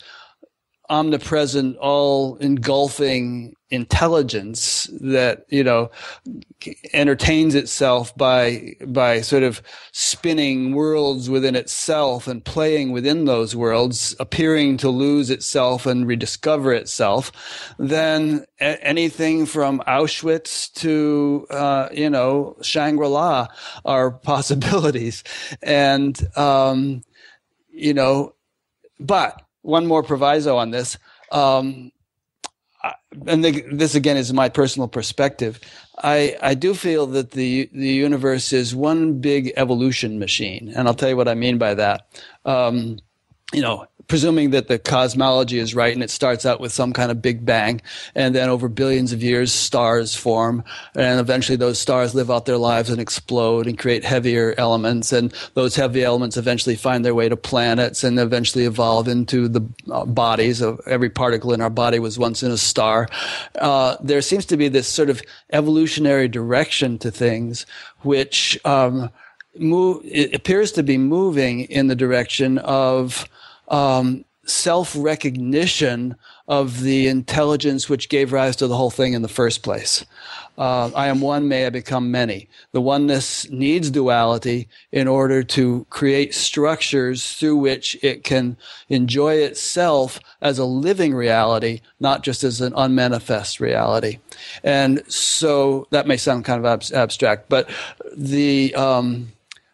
omnipresent, all-engulfing intelligence that entertains itself by sort of spinning worlds within itself and playing within those worlds, appearing to lose itself and rediscover itself, then anything from Auschwitz to Shangri-La are possibilities. And but one more proviso on this, this again is my personal perspective. I do feel that the universe is one big evolution machine, and I'll tell you what I mean by that. Presuming that the cosmology is right and it starts out with some kind of big bang, and then over billions of years stars form, and eventually those stars live out their lives and explode and create heavier elements, and those heavy elements eventually find their way to planets and eventually evolve into the bodies of every particle in our body was once in a star. There seems to be this sort of evolutionary direction to things which it appears to be moving in the direction of self-recognition of the intelligence which gave rise to the whole thing in the first place. I am one, may I become many. The oneness needs duality in order to create structures through which it can enjoy itself as a living reality, not just as an unmanifest reality. And so that may sound kind of abstract, but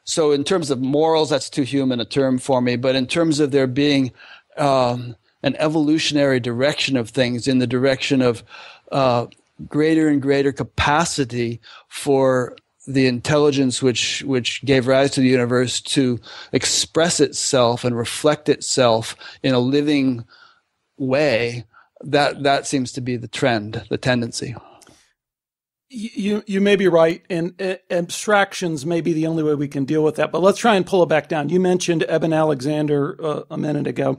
so in terms of morals, that's too human a term for me. But in terms of there being an evolutionary direction of things in the direction of greater and greater capacity for the intelligence which gave rise to the universe to express itself and reflect itself in a living way, that seems to be the trend, the tendency. You may be right, and abstractions may be the only way we can deal with that. But let's try and pull it back down. You mentioned Eben Alexander a minute ago.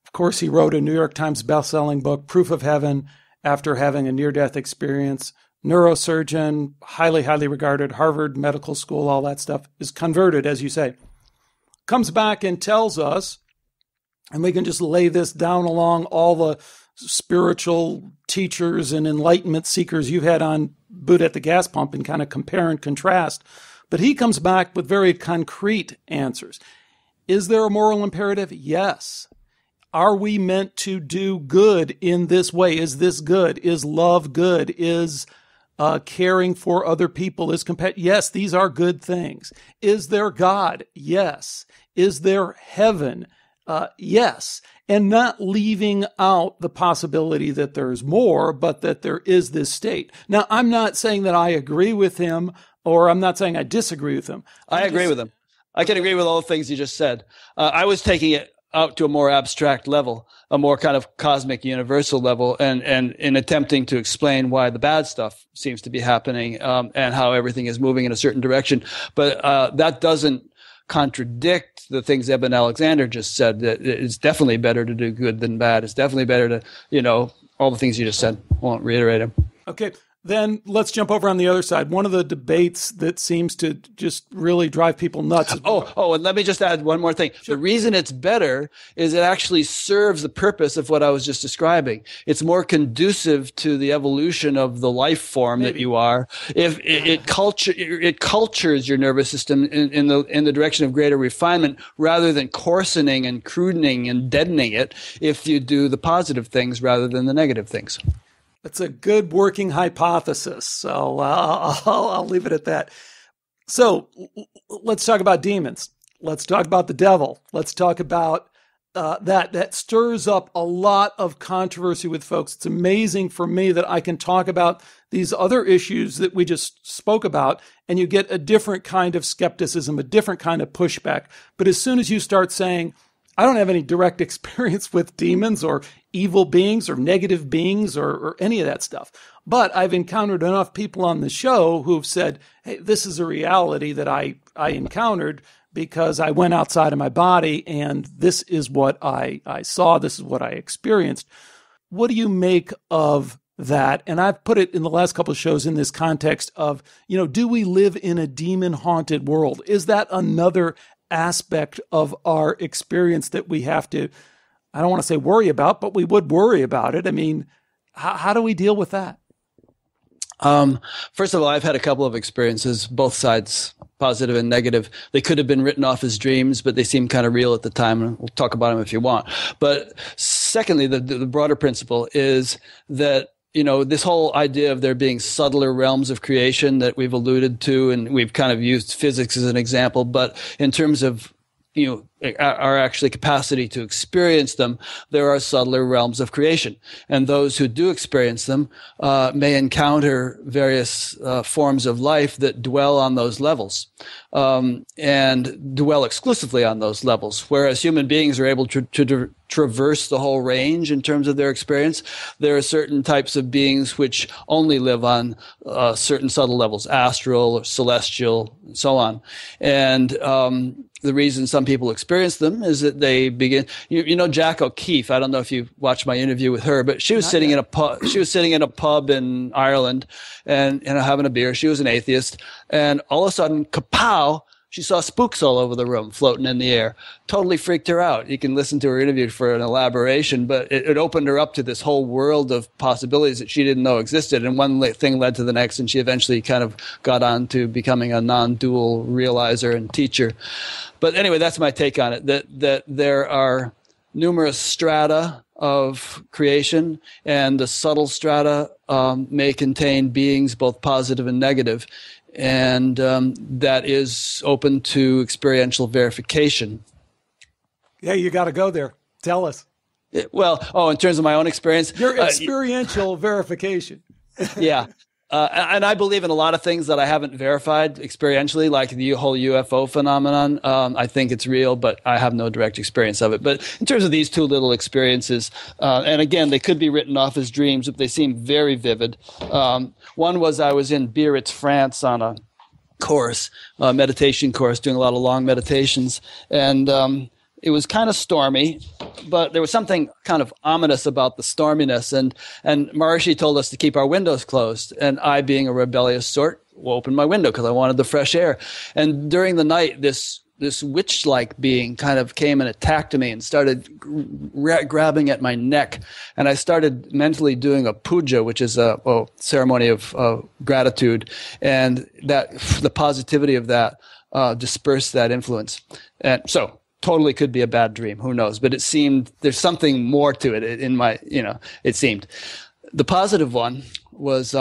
Of course, he wrote a New York Times bestselling book, Proof of Heaven, after having a near-death experience. Neurosurgeon, highly, highly regarded, Harvard Medical School, all that stuff, is converted, as you say. Comes back and tells us, and we can just lay this down along all the spiritual teachers and enlightenment seekers you've had on Buddha at the Gas Pump and kind of compare and contrast. But he comes back with very concrete answers. Is there a moral imperative? Yes. Are we meant to do good in this way? Is this good? Is love good? Is caring for other people? Yes, these are good things. Is there God? Yes. Is there heaven? Yes. And not leaving out the possibility that there's more, but that there is this state. Now, I'm not saying that I agree with him, or I'm not saying I disagree with him. I agree with him. I can agree with all the things you just said. I was taking it out to a more abstract level, a more kind of cosmic universal level, and in attempting to explain why the bad stuff seems to be happening, and how everything is moving in a certain direction. But that doesn't contradict the things Eben Alexander just said, that it's definitely better to do good than bad. It's definitely better to, all the things you just said. I won't reiterate them. Okay. Then let's jump over on the other side. One of the debates that seems to just really drive people nuts. And let me just add one more thing. Sure. The reason it's better is it actually serves the purpose of what I was just describing. It's more conducive to the evolution of the life form that you are. If it cultures your nervous system in the direction of greater refinement, rather than coarsening and crudening and deadening it, if you do the positive things rather than the negative things. It's a good working hypothesis, so I'll leave it at that. So let's talk about demons. Let's talk about the devil. Let's talk about that. That stirs up a lot of controversy with folks. It's amazing for me that I can talk about these other issues that we just spoke about, and you get a different kind of skepticism, a different kind of pushback. But as soon as you start saying, I don't have any direct experience with demons or evil beings or negative beings or any of that stuff. But I've encountered enough people on the show who've said, hey, this is a reality that I encountered because I went outside of my body and this is what I saw, this is what I experienced. What do you make of that? And I've put it in the last couple of shows in this context of, do we live in a demon-haunted world? Is that another aspect of our experience that we have to, I don't want to say worry about, but we would worry about it? I mean, how do we deal with that? First of all, I've had a couple of experiences, both sides, positive and negative. They could have been written off as dreams, but they seemed kind of real at the time, and we'll talk about them if you want. But secondly, the broader principle is that this whole idea of there being subtler realms of creation that we've alluded to, and we've kind of used physics as an example, but in terms of our actually capacity to experience them, there are subtler realms of creation. And those who do experience them may encounter various forms of life that dwell on those levels, and dwell exclusively on those levels. Whereas human beings are able to traverse the whole range in terms of their experience, there are certain types of beings which only live on certain subtle levels, astral or celestial, and so on. And the reason some people experience them is that they begin. Jack O'Keefe. I don't know if you watched my interview with her, but she was sitting in a pub. She was sitting in a pub in Ireland, and having a beer. She was an atheist, and all of a sudden, kapow! She saw spooks all over the room, floating in the air. Totally freaked her out. You can listen to her interview for an elaboration, but it opened her up to this whole world of possibilities that she didn't know existed. And one thing led to the next, and she eventually kind of got on to becoming a non-dual realizer and teacher. But anyway, that's my take on it, that there are numerous strata of creation, and the subtle strata may contain beings both positive and negative. And that is open to experiential verification. Yeah, you got to go there. Tell us. In terms of my own experience. Your experiential verification. Yeah. And I believe in a lot of things that I haven't verified experientially, like the whole UFO phenomenon. I think it's real, but I have no direct experience of it. But in terms of these two little experiences, and again, they could be written off as dreams, but they seem very vivid. One was I was in Biarritz, France on a course, meditation course, doing a lot of long meditations. And it was kind of stormy, but there was something kind of ominous about the storminess. And Maharishi told us to keep our windows closed. And I, being a rebellious sort, opened my window because I wanted the fresh air. And during the night, this witch-like being kind of came and attacked me and started grabbing at my neck. And I started mentally doing a puja, which is a ceremony of gratitude. And that the positivity of that dispersed that influence. And so totally could be a bad dream. Who knows? But it seemed there's something more to it in my, it seemed. The positive one was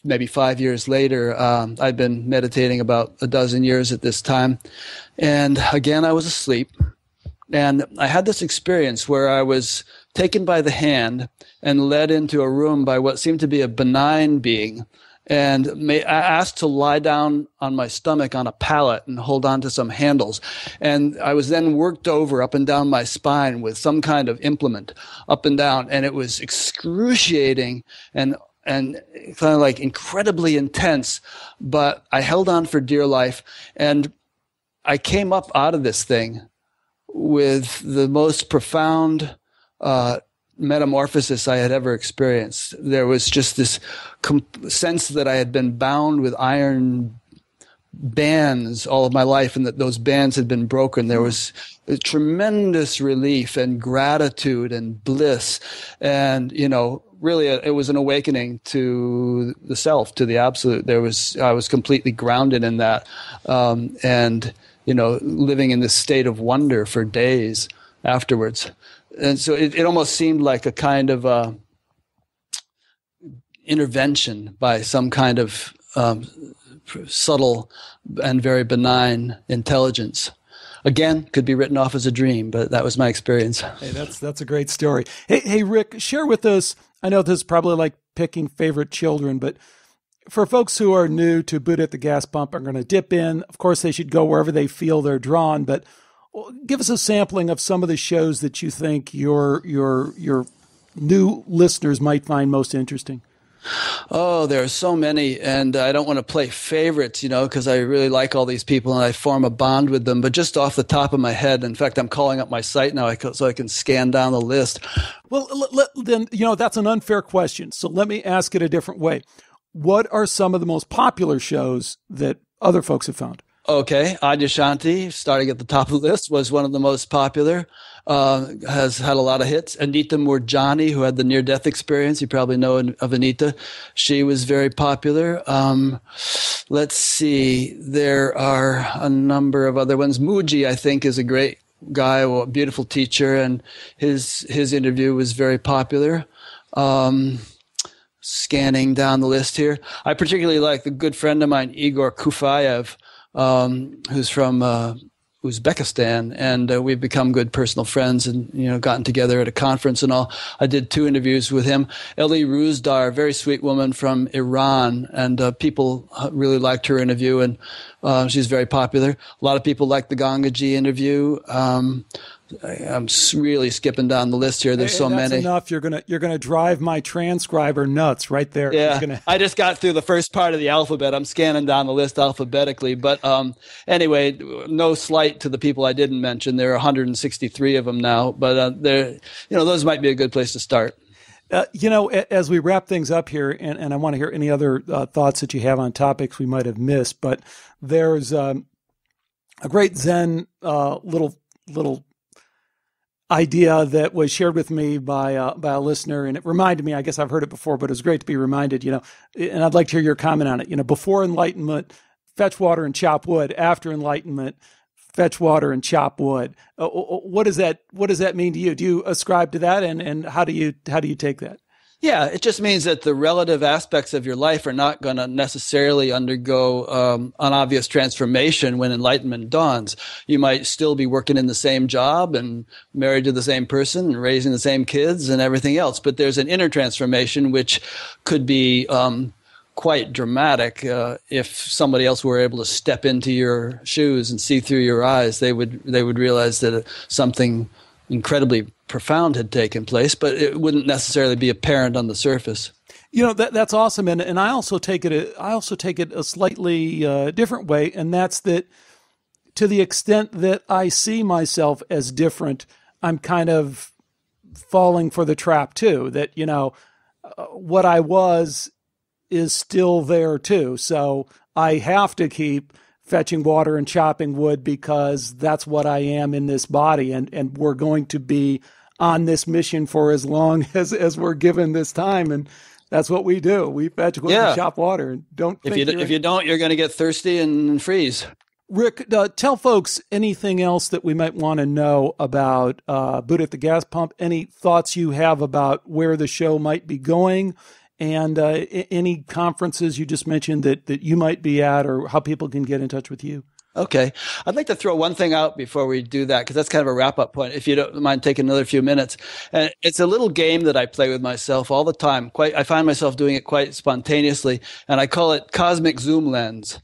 maybe 5 years later. I'd been meditating about a dozen years at this time. And again, I was asleep. And I had this experience where I was taken by the hand and led into a room by what seemed to be a benign being. And I asked to lie down on my stomach on a pallet and hold on to some handles. And I was then worked over up and down my spine with some kind of implement up and down. And it was excruciating and kind of like incredibly intense. But I held on for dear life. And I came up out of this thing with the most profound metamorphosis I had ever experienced. There was just this sense that I had been bound with iron bands all of my life and that those bands had been broken. There was a tremendous relief and gratitude and bliss. And, really it was an awakening to the self, to the absolute. I was completely grounded in that. And, living in this state of wonder for days afterwards. And so it almost seemed like a kind of intervention by some kind of subtle and very benign intelligence. Again, could be written off as a dream, but that was my experience. Hey, that's a great story. Hey, Rick, share with us. I know this is probably like picking favorite children, but for folks who are new to Buddha at the Gas Pump, are going to dip in. Of course, they should go wherever they feel they're drawn, but give us a sampling of some of the shows that you think your new listeners might find most interesting. Oh, there are so many, and I don't want to play favorites, because I really like all these people and I form a bond with them. But just off the top of my head, in fact, I'm calling up my site now so I can scan down the list. Well, then, that's an unfair question. So let me ask it a different way. What are some of the most popular shows that other folks have found? Okay, Adyashanti, starting at the top of the list, was one of the most popular, has had a lot of hits. Anita Moorjani, who had the near-death experience, you probably know of Anita. She was very popular. Let's see, there are a number of other ones. Muji, I think, is a great guy, a beautiful teacher, and his interview was very popular. Scanning down the list here. I particularly like the good friend of mine, Igor Kufayev, who's from Uzbekistan, and we've become good personal friends and, gotten together at a conference and all. I did 2 interviews with him. Eli Ruzdar, a very sweet woman from Iran, and people really liked her interview, and she's very popular. A lot of people liked the Gangaji interview. I'm really skipping down the list here. There's so many. That's enough. You're gonna drive my transcriber nuts right there. Yeah, I just got through the first part of the alphabet. I'm scanning down the list alphabetically. But anyway, no slight to the people I didn't mention. There are 163 of them now. But those might be a good place to start. As we wrap things up here, and I want to hear any other thoughts that you have on topics we might have missed. But there's a great Zen little idea that was shared with me by a listener, and it reminded me, I guess I've heard it before, but it was great to be reminded, and I'd like to hear your comment on it. Before enlightenment, fetch water and chop wood. After enlightenment, fetch water and chop wood. What does that mean to you? Do you ascribe to that, and how do you take that? Yeah, it just means that the relative aspects of your life are not going to necessarily undergo an obvious transformation when enlightenment dawns. You might still be working in the same job and married to the same person and raising the same kids and everything else, but there's an inner transformation which could be quite dramatic. If somebody else were able to step into your shoes and see through your eyes, they would realize that something incredibly profound had taken place, but it wouldn't necessarily be apparent on the surface. That's awesome, and I also take it a slightly different way, and that's that to the extent that I see myself as different, I'm kind of falling for the trap too. That what I was is still there too, so I have to keep fetching water and chopping wood because that's what I am in this body, and we're going to be on this mission for as long as we're given this time, and that's what we do. We fetch wood and chop water. And if you don't, you're going to get thirsty and freeze. Rick, tell folks anything else that we might want to know about Buddha at the Gas Pump. Any thoughts you have about where the show might be going, and any conferences you just mentioned that you might be at, or how people can get in touch with you. Okay. I'd like to throw one thing out before we do that, because that's kind of a wrap-up point, if you don't mind taking another few minutes. And it's a little game that I play with myself all the time. I find myself doing it quite spontaneously, and I call it cosmic zoom lens.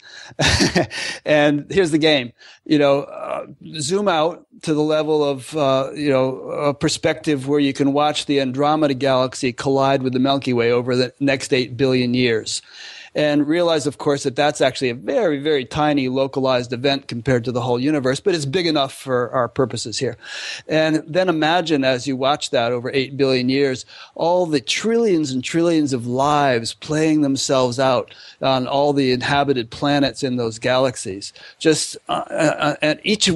And here's the game. Zoom out to the level of, a perspective where you can watch the Andromeda galaxy collide with the Milky Way over the next 8 billion years. And realize, of course, that that's actually a very, very tiny localized event compared to the whole universe, but it's big enough for our purposes here. And then imagine, as you watch that over 8 billion years, all the trillions and trillions of lives playing themselves out on all the inhabited planets in those galaxies. And each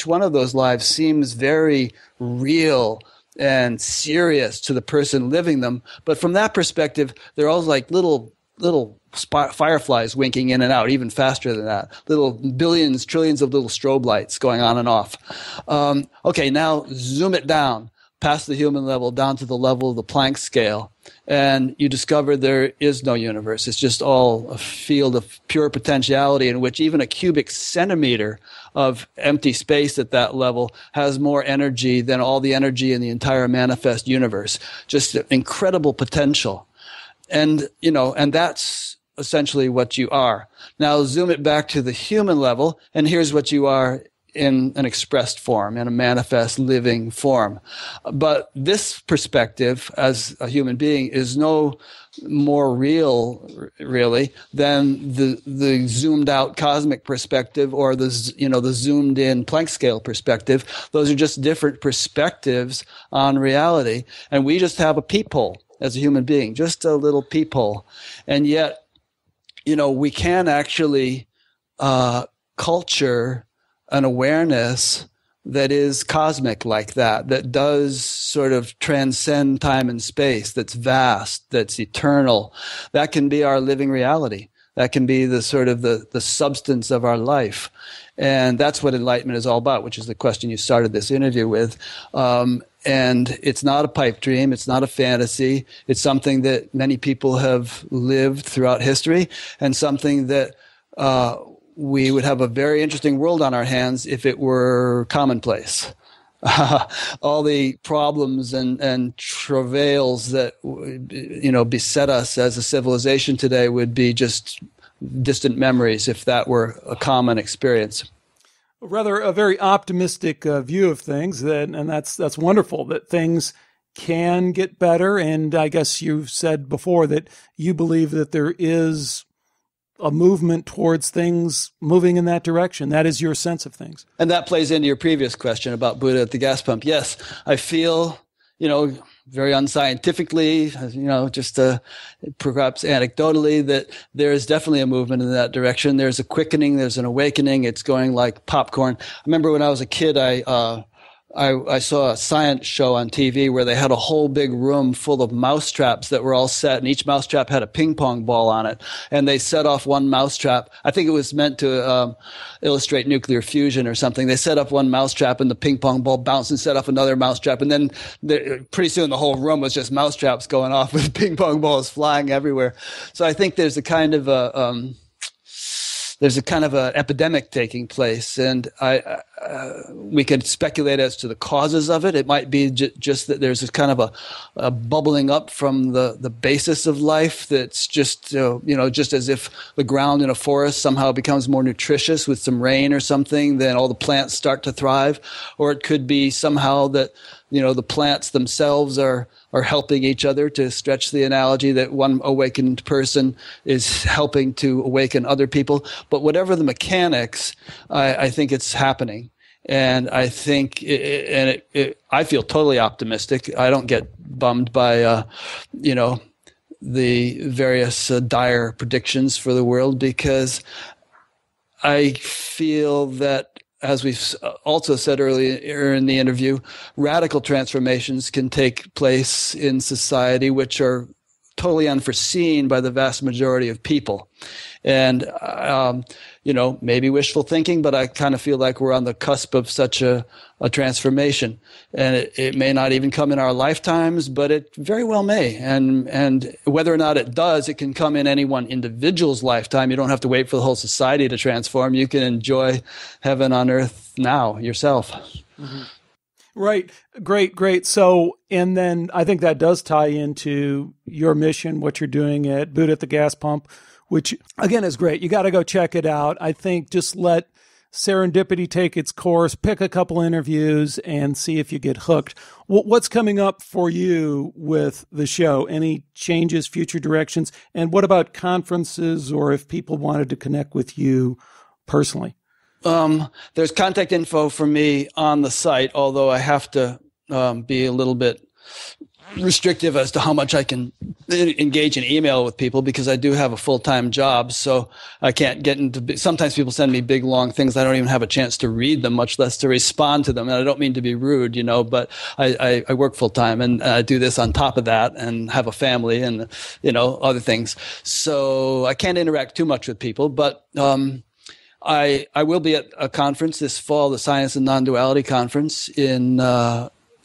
one of those lives seems very real and serious to the person living them. But from that perspective, they're all like little fireflies winking in and out, even faster than that. Little billions, trillions of little strobe lights going on and off. Okay, now zoom it down past the human level, down to the level of the Planck scale, and you discover there is no universe. It's just all a field of pure potentiality in which even a cubic centimeter of empty space at that level has more energy than all the energy in the entire manifest universe. Just incredible potential. And that's essentially what you are. Now zoom it back to the human level, and here's what you are in an expressed form, in a manifest living form. But this perspective as a human being is no more real, really, than the zoomed out cosmic perspective or the zoomed in Planck scale perspective. Those are just different perspectives on reality, and we just have a peephole as a human being, just a little peephole. And yet, we can actually culture an awareness that is cosmic like that does sort of transcend time and space, that's vast, that's eternal. That can be our living reality. That can be the sort of the substance of our life. And that's what enlightenment is all about, which is the question you started this interview with. And it's not a pipe dream. It's not a fantasy. It's something that many people have lived throughout history, and something that we would have a very interesting world on our hands if it were commonplace. All the problems and travails that beset us as a civilization today would be just distant memories if that were a common experience. Rather a very optimistic view of things, and that's wonderful that things can get better. And I guess you've said before that you believe that there is a movement towards things moving in that direction. That is your sense of things. And that plays into your previous question about Buddha at the gas pump. Yes, I feel, very unscientifically, just perhaps anecdotally, that there is definitely a movement in that direction. There's a quickening, there's an awakening. It's going like popcorn. I remember when I was a kid, I I saw a science show on TV where they had a whole big room full of mousetraps that were all set, and each mousetrap had a ping pong ball on it. And they set off one mousetrap. I think it was meant to illustrate nuclear fusion or something. They set up one mousetrap, and the ping pong ball bounced and set off another mousetrap. And then pretty soon the whole room was just mousetraps going off with ping pong balls flying everywhere. So I think there's a kind of an epidemic taking place, and we could speculate as to the causes of it. It might be just that there's this kind of a bubbling up from the basis of life that's just, just as if the ground in a forest somehow becomes more nutritious with some rain or something, then all the plants start to thrive. Or it could be somehow that, the plants themselves are helping each other, to stretch the analogy that one awakened person is helping to awaken other people. But whatever the mechanics, I think it's happening. And I think, I feel totally optimistic. I don't get bummed by, the various dire predictions for the world, because I feel that, as we've also said earlier in the interview, radical transformations can take place in society which are totally unforeseen by the vast majority of people. And, maybe wishful thinking, but I kind of feel like we're on the cusp of such a transformation. And it may not even come in our lifetimes, but it very well may. And whether or not it does, it can come in any one individual's lifetime. You don't have to wait for the whole society to transform. You can enjoy heaven on earth now yourself. Mm-hmm. Right. Great. So, and then I think that does tie into your mission, what you're doing at Buddha at the Gas Pump, which again is great. You got to go check it out. I think just let serendipity take its course, pick a couple interviews and see if you get hooked. What's coming up for you with the show? Any changes, future directions? And what about conferences, or if people wanted to connect with you personally? There's contact info for me on the site, although I have to be a little bit restrictive as to how much I can engage in email with people, because I do have a full-time job. So I can't get into, sometimes people send me big, long things. I don't even have a chance to read them, much less to respond to them. And I don't mean to be rude, but I work full-time, and I do this on top of that, and have a family and, other things. So I can't interact too much with people, but, I will be at a conference this fall, the Science and Non-Duality Conference in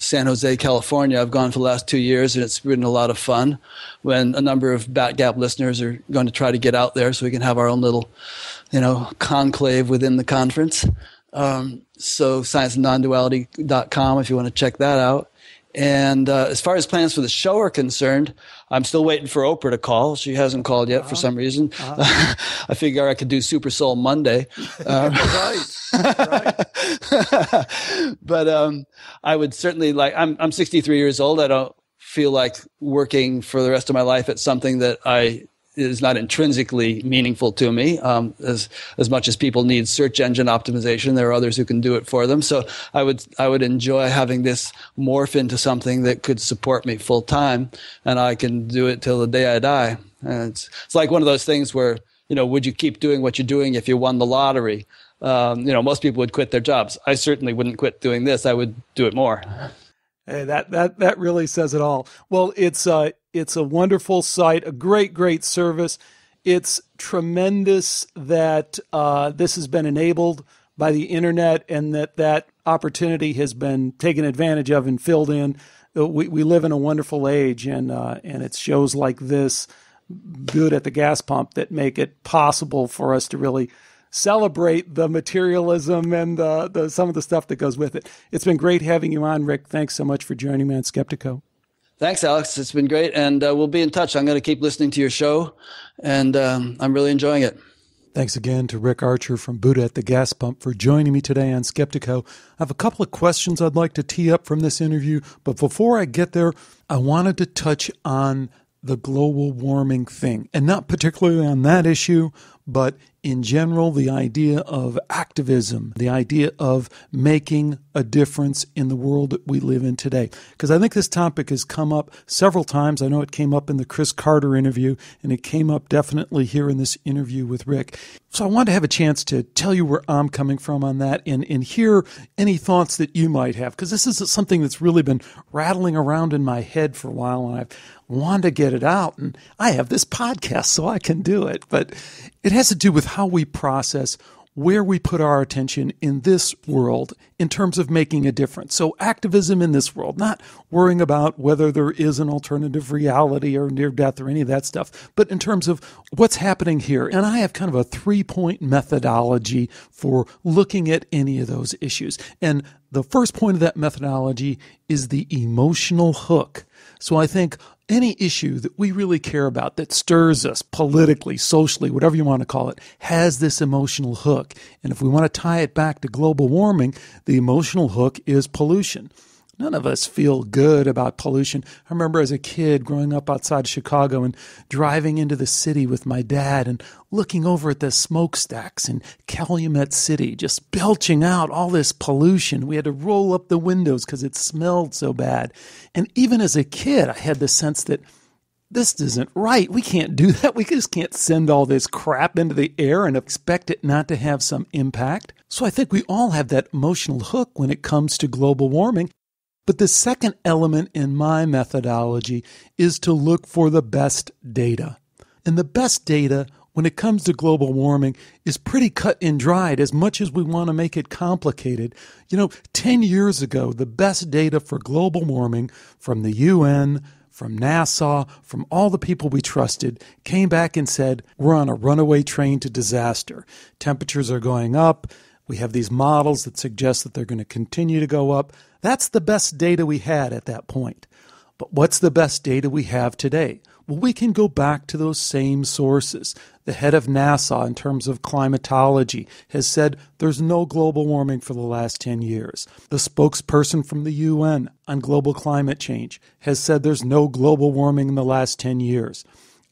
San Jose, California. I've gone for the last 2 years, and it's been a lot of fun, when a number of Bat Gap listeners are going to try to get out there so we can have our own little, conclave within the conference. So scienceandnonduality.com if you want to check that out. And as far as plans for the show are concerned, I'm still waiting for Oprah to call. She hasn't called yet for some reason. I figure I could do Super Soul Monday. Right. But I would certainly I'm 63 years old. I don't feel like working for the rest of my life at something that is not intrinsically meaningful to me. As much as people need search engine optimization, there are others who can do it for them. So I would enjoy having this morph into something that could support me full time, and I can do it till the day I die. And it's like one of those things where, would you keep doing what you're doing if you won the lottery? Most people would quit their jobs. I certainly wouldn't quit doing this. I would do it more. Hey, that really says it all. Well, it's a wonderful site, a great service. It's tremendous that this has been enabled by the internet, and that opportunity has been taken advantage of and filled in. We live in a wonderful age, and it's shows like this, Buddha at the Gas Pump, that make it possible for us to really celebrate the materialism and some of the stuff that goes with it. It's been great having you on, Rick. Thanks so much for joining me on Skeptiko. Thanks, Alex. It's been great, and we'll be in touch. I'm going to keep listening to your show, and I'm really enjoying it. Thanks again to Rick Archer from Buddha at the Gas Pump for joining me today on Skeptiko. I have a couple of questions I'd like to tee up from this interview, but before I get there, I wanted to touch on the global warming thing, and not particularly on that issue, but in general, the idea of activism, the idea of making a difference in the world that we live in today. Because I think this topic has come up several times. I know it came up in the Chris Carter interview, and it came up definitely here in this interview with Rick. So I wanted to have a chance to tell you where I'm coming from on that and hear any thoughts that you might have, because this is something that's really been rattling around in my head for a while, and I've wanted to get it out, and I have this podcast so I can do it. But it has to do with how we process where we put our attention in this world in terms of making a difference. So activism in this world, not worrying about whether there is an alternative reality or near death or any of that stuff, but in terms of what's happening here. And I have kind of a 3-point methodology for looking at any of those issues. And the first point of that methodology is the emotional hook. So I think any issue that we really care about that stirs us politically, socially, whatever you want to call it, has this emotional hook. And if we want to tie it back to global warming, the emotional hook is pollution. None of us feel good about pollution. I remember as a kid growing up outside Chicago and driving into the city with my dad and looking over at the smokestacks in Calumet City, just belching out all this pollution. We had to roll up the windows because it smelled so bad. And even as a kid, I had the sense that this isn't right. We can't do that. We just can't send all this crap into the air and expect it not to have some impact. So I think we all have that emotional hook when it comes to global warming. But the second element in my methodology is to look for the best data. And the best data when it comes to global warming is pretty cut and dried as much as we want to make it complicated. 10 years ago, the best data for global warming from the UN, from NASA, from all the people we trusted, came back and said, we're on a runaway train to disaster. Temperatures are going up. We have these models that suggest that they're going to continue to go up. That's the best data we had at that point. But what's the best data we have today? Well, we can go back to those same sources. The head of NASA, in terms of climatology, has said there's no global warming for the last 10 years. The spokesperson from the UN on global climate change has said there's no global warming in the last 10 years.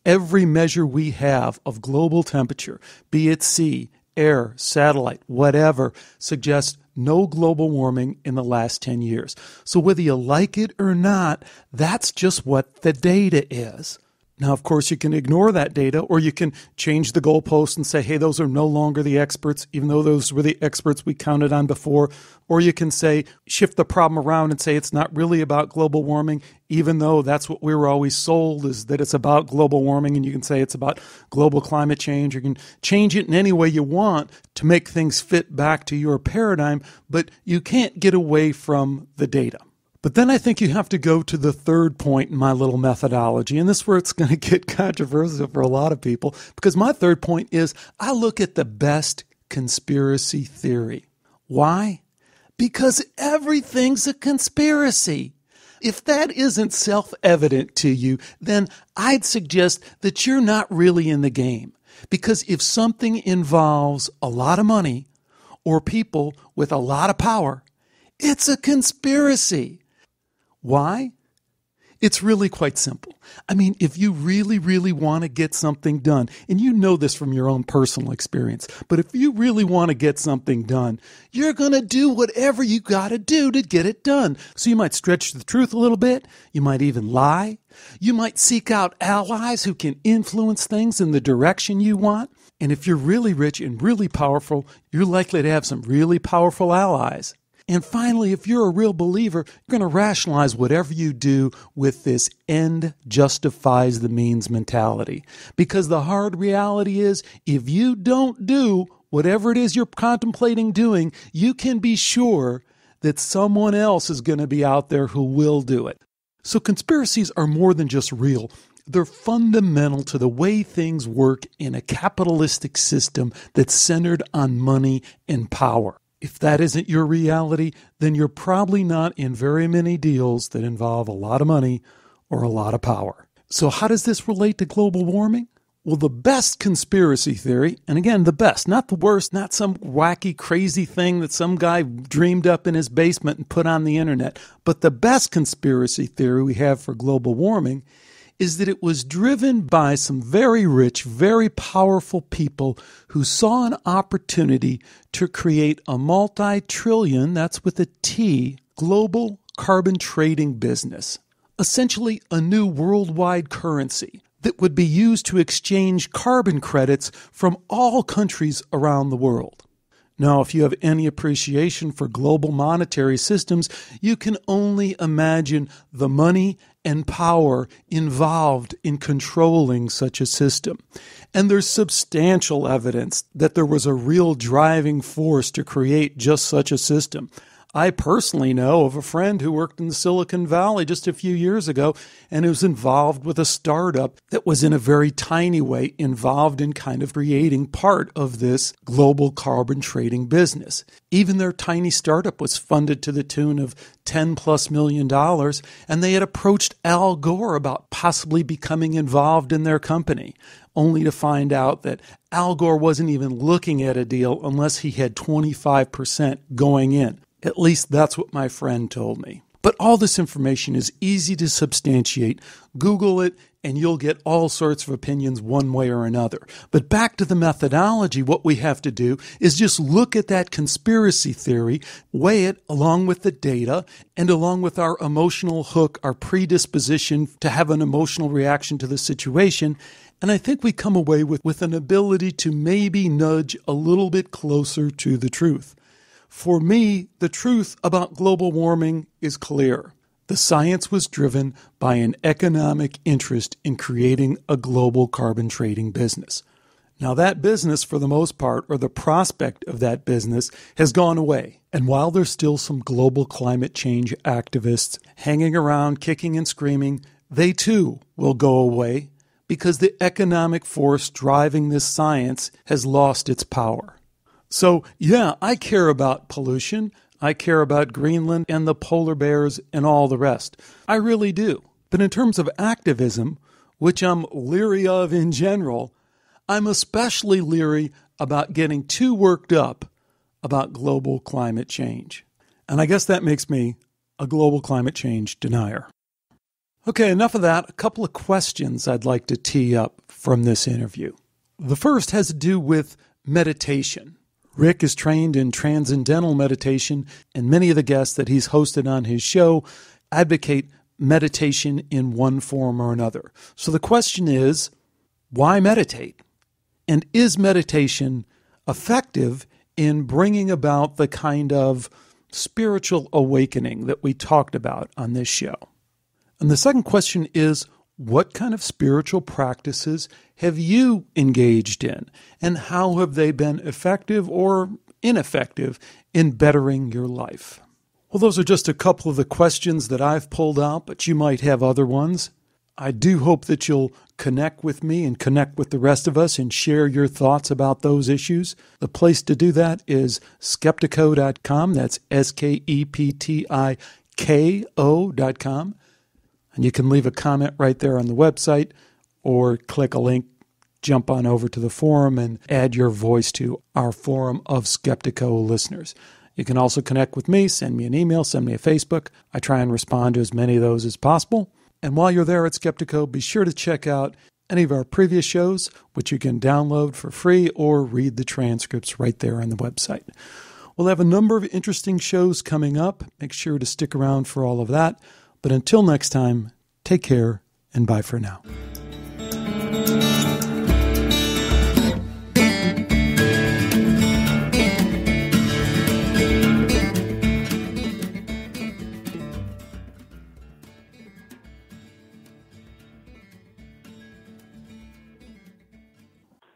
Every measure we have of global temperature, be it sea, air, satellite, whatever, suggests no global warming in the last 10 years. So whether you like it or not, that's just what the data is. Now, of course, you can ignore that data, or you can change the goalposts and say, hey, those are no longer the experts, even though those were the experts we counted on before. Or you can say, shift the problem around and say it's not really about global warming, even though that's what we were always sold, is that it's about global warming. And you can say it's about global climate change. You can change it in any way you want to make things fit back to your paradigm, but you can't get away from the data. But then I think you have to go to the third point in my little methodology, and this is where it's going to get controversial for a lot of people, because my third point is I look at the best conspiracy theory. Why? Because everything's a conspiracy. If that isn't self-evident to you, then I'd suggest that you're not really in the game. Because if something involves a lot of money or people with a lot of power, it's a conspiracy. Why? It's really quite simple. I mean, if you really, really want to get something done, and you know this from your own personal experience, but if you really want to get something done, you're going to do whatever you got to do to get it done. So you might stretch the truth a little bit. You might even lie. You might seek out allies who can influence things in the direction you want. And if you're really rich and really powerful, you're likely to have some really powerful allies. And finally, if you're a real believer, you're going to rationalize whatever you do with this end justifies the means mentality. Because the hard reality is, if you don't do whatever it is you're contemplating doing, you can be sure that someone else is going to be out there who will do it. So conspiracies are more than just real. They're fundamental to the way things work in a capitalistic system that's centered on money and power. If that isn't your reality, then you're probably not in very many deals that involve a lot of money or a lot of power. So how does this relate to global warming? Well, the best conspiracy theory, and again, the best, not the worst, not some wacky, crazy thing that some guy dreamed up in his basement and put on the internet, but the best conspiracy theory we have for global warming is that it was driven by some very rich, very powerful people who saw an opportunity to create a multi-trillion, that's with a T, global carbon trading business. Essentially a new worldwide currency that would be used to exchange carbon credits from all countries around the world. Now, if you have any appreciation for global monetary systems, you can only imagine the money and power involved in controlling such a system. And there's substantial evidence that there was a real driving force to create just such a system. I personally know of a friend who worked in Silicon Valley just a few years ago and was involved with a startup that was in a very tiny way involved in kind of creating part of this global carbon trading business. Even their tiny startup was funded to the tune of $10+ million, and they had approached Al Gore about possibly becoming involved in their company, only to find out that Al Gore wasn't even looking at a deal unless he had 25% going in. At least that's what my friend told me. But all this information is easy to substantiate. Google it, and you'll get all sorts of opinions one way or another. But back to the methodology, what we have to do is just look at that conspiracy theory, weigh it along with the data, and along with our emotional hook, our predisposition to have an emotional reaction to the situation. And I think we come away with an ability to maybe nudge a little bit closer to the truth. For me, the truth about global warming is clear. The science was driven by an economic interest in creating a global carbon trading business. Now that business, for the most part, or the prospect of that business, has gone away. And while there's still some global climate change activists hanging around, kicking and screaming, they too will go away because the economic force driving this science has lost its power. So, yeah, I care about pollution. I care about Greenland and the polar bears and all the rest. I really do. But in terms of activism, which I'm leery of in general, I'm especially leery about getting too worked up about global climate change. And I guess that makes me a global climate change denier. Okay, enough of that. A couple of questions I'd like to tee up from this interview. The first has to do with meditation. Rick is trained in transcendental meditation, and many of the guests that he's hosted on his show advocate meditation in one form or another. So the question is, why meditate? And is meditation effective in bringing about the kind of spiritual awakening that we talked about on this show? And the second question is, what kind of spiritual practices have you engaged in, and how have they been effective or ineffective in bettering your life? Well, those are just a couple of the questions that I've pulled out, but you might have other ones. I do hope that you'll connect with me and connect with the rest of us and share your thoughts about those issues. The place to do that is skeptiko.com. That's skeptiko.com. And you can leave a comment right there on the website or click a link, jump on over to the forum and add your voice to our forum of Skeptiko listeners. You can also connect with me, send me an email, send me a Facebook. I try and respond to as many of those as possible. And while you're there at Skeptiko, be sure to check out any of our previous shows, which you can download for free or read the transcripts right there on the website. We'll have a number of interesting shows coming up. Make sure to stick around for all of that. But until next time, take care and bye for now.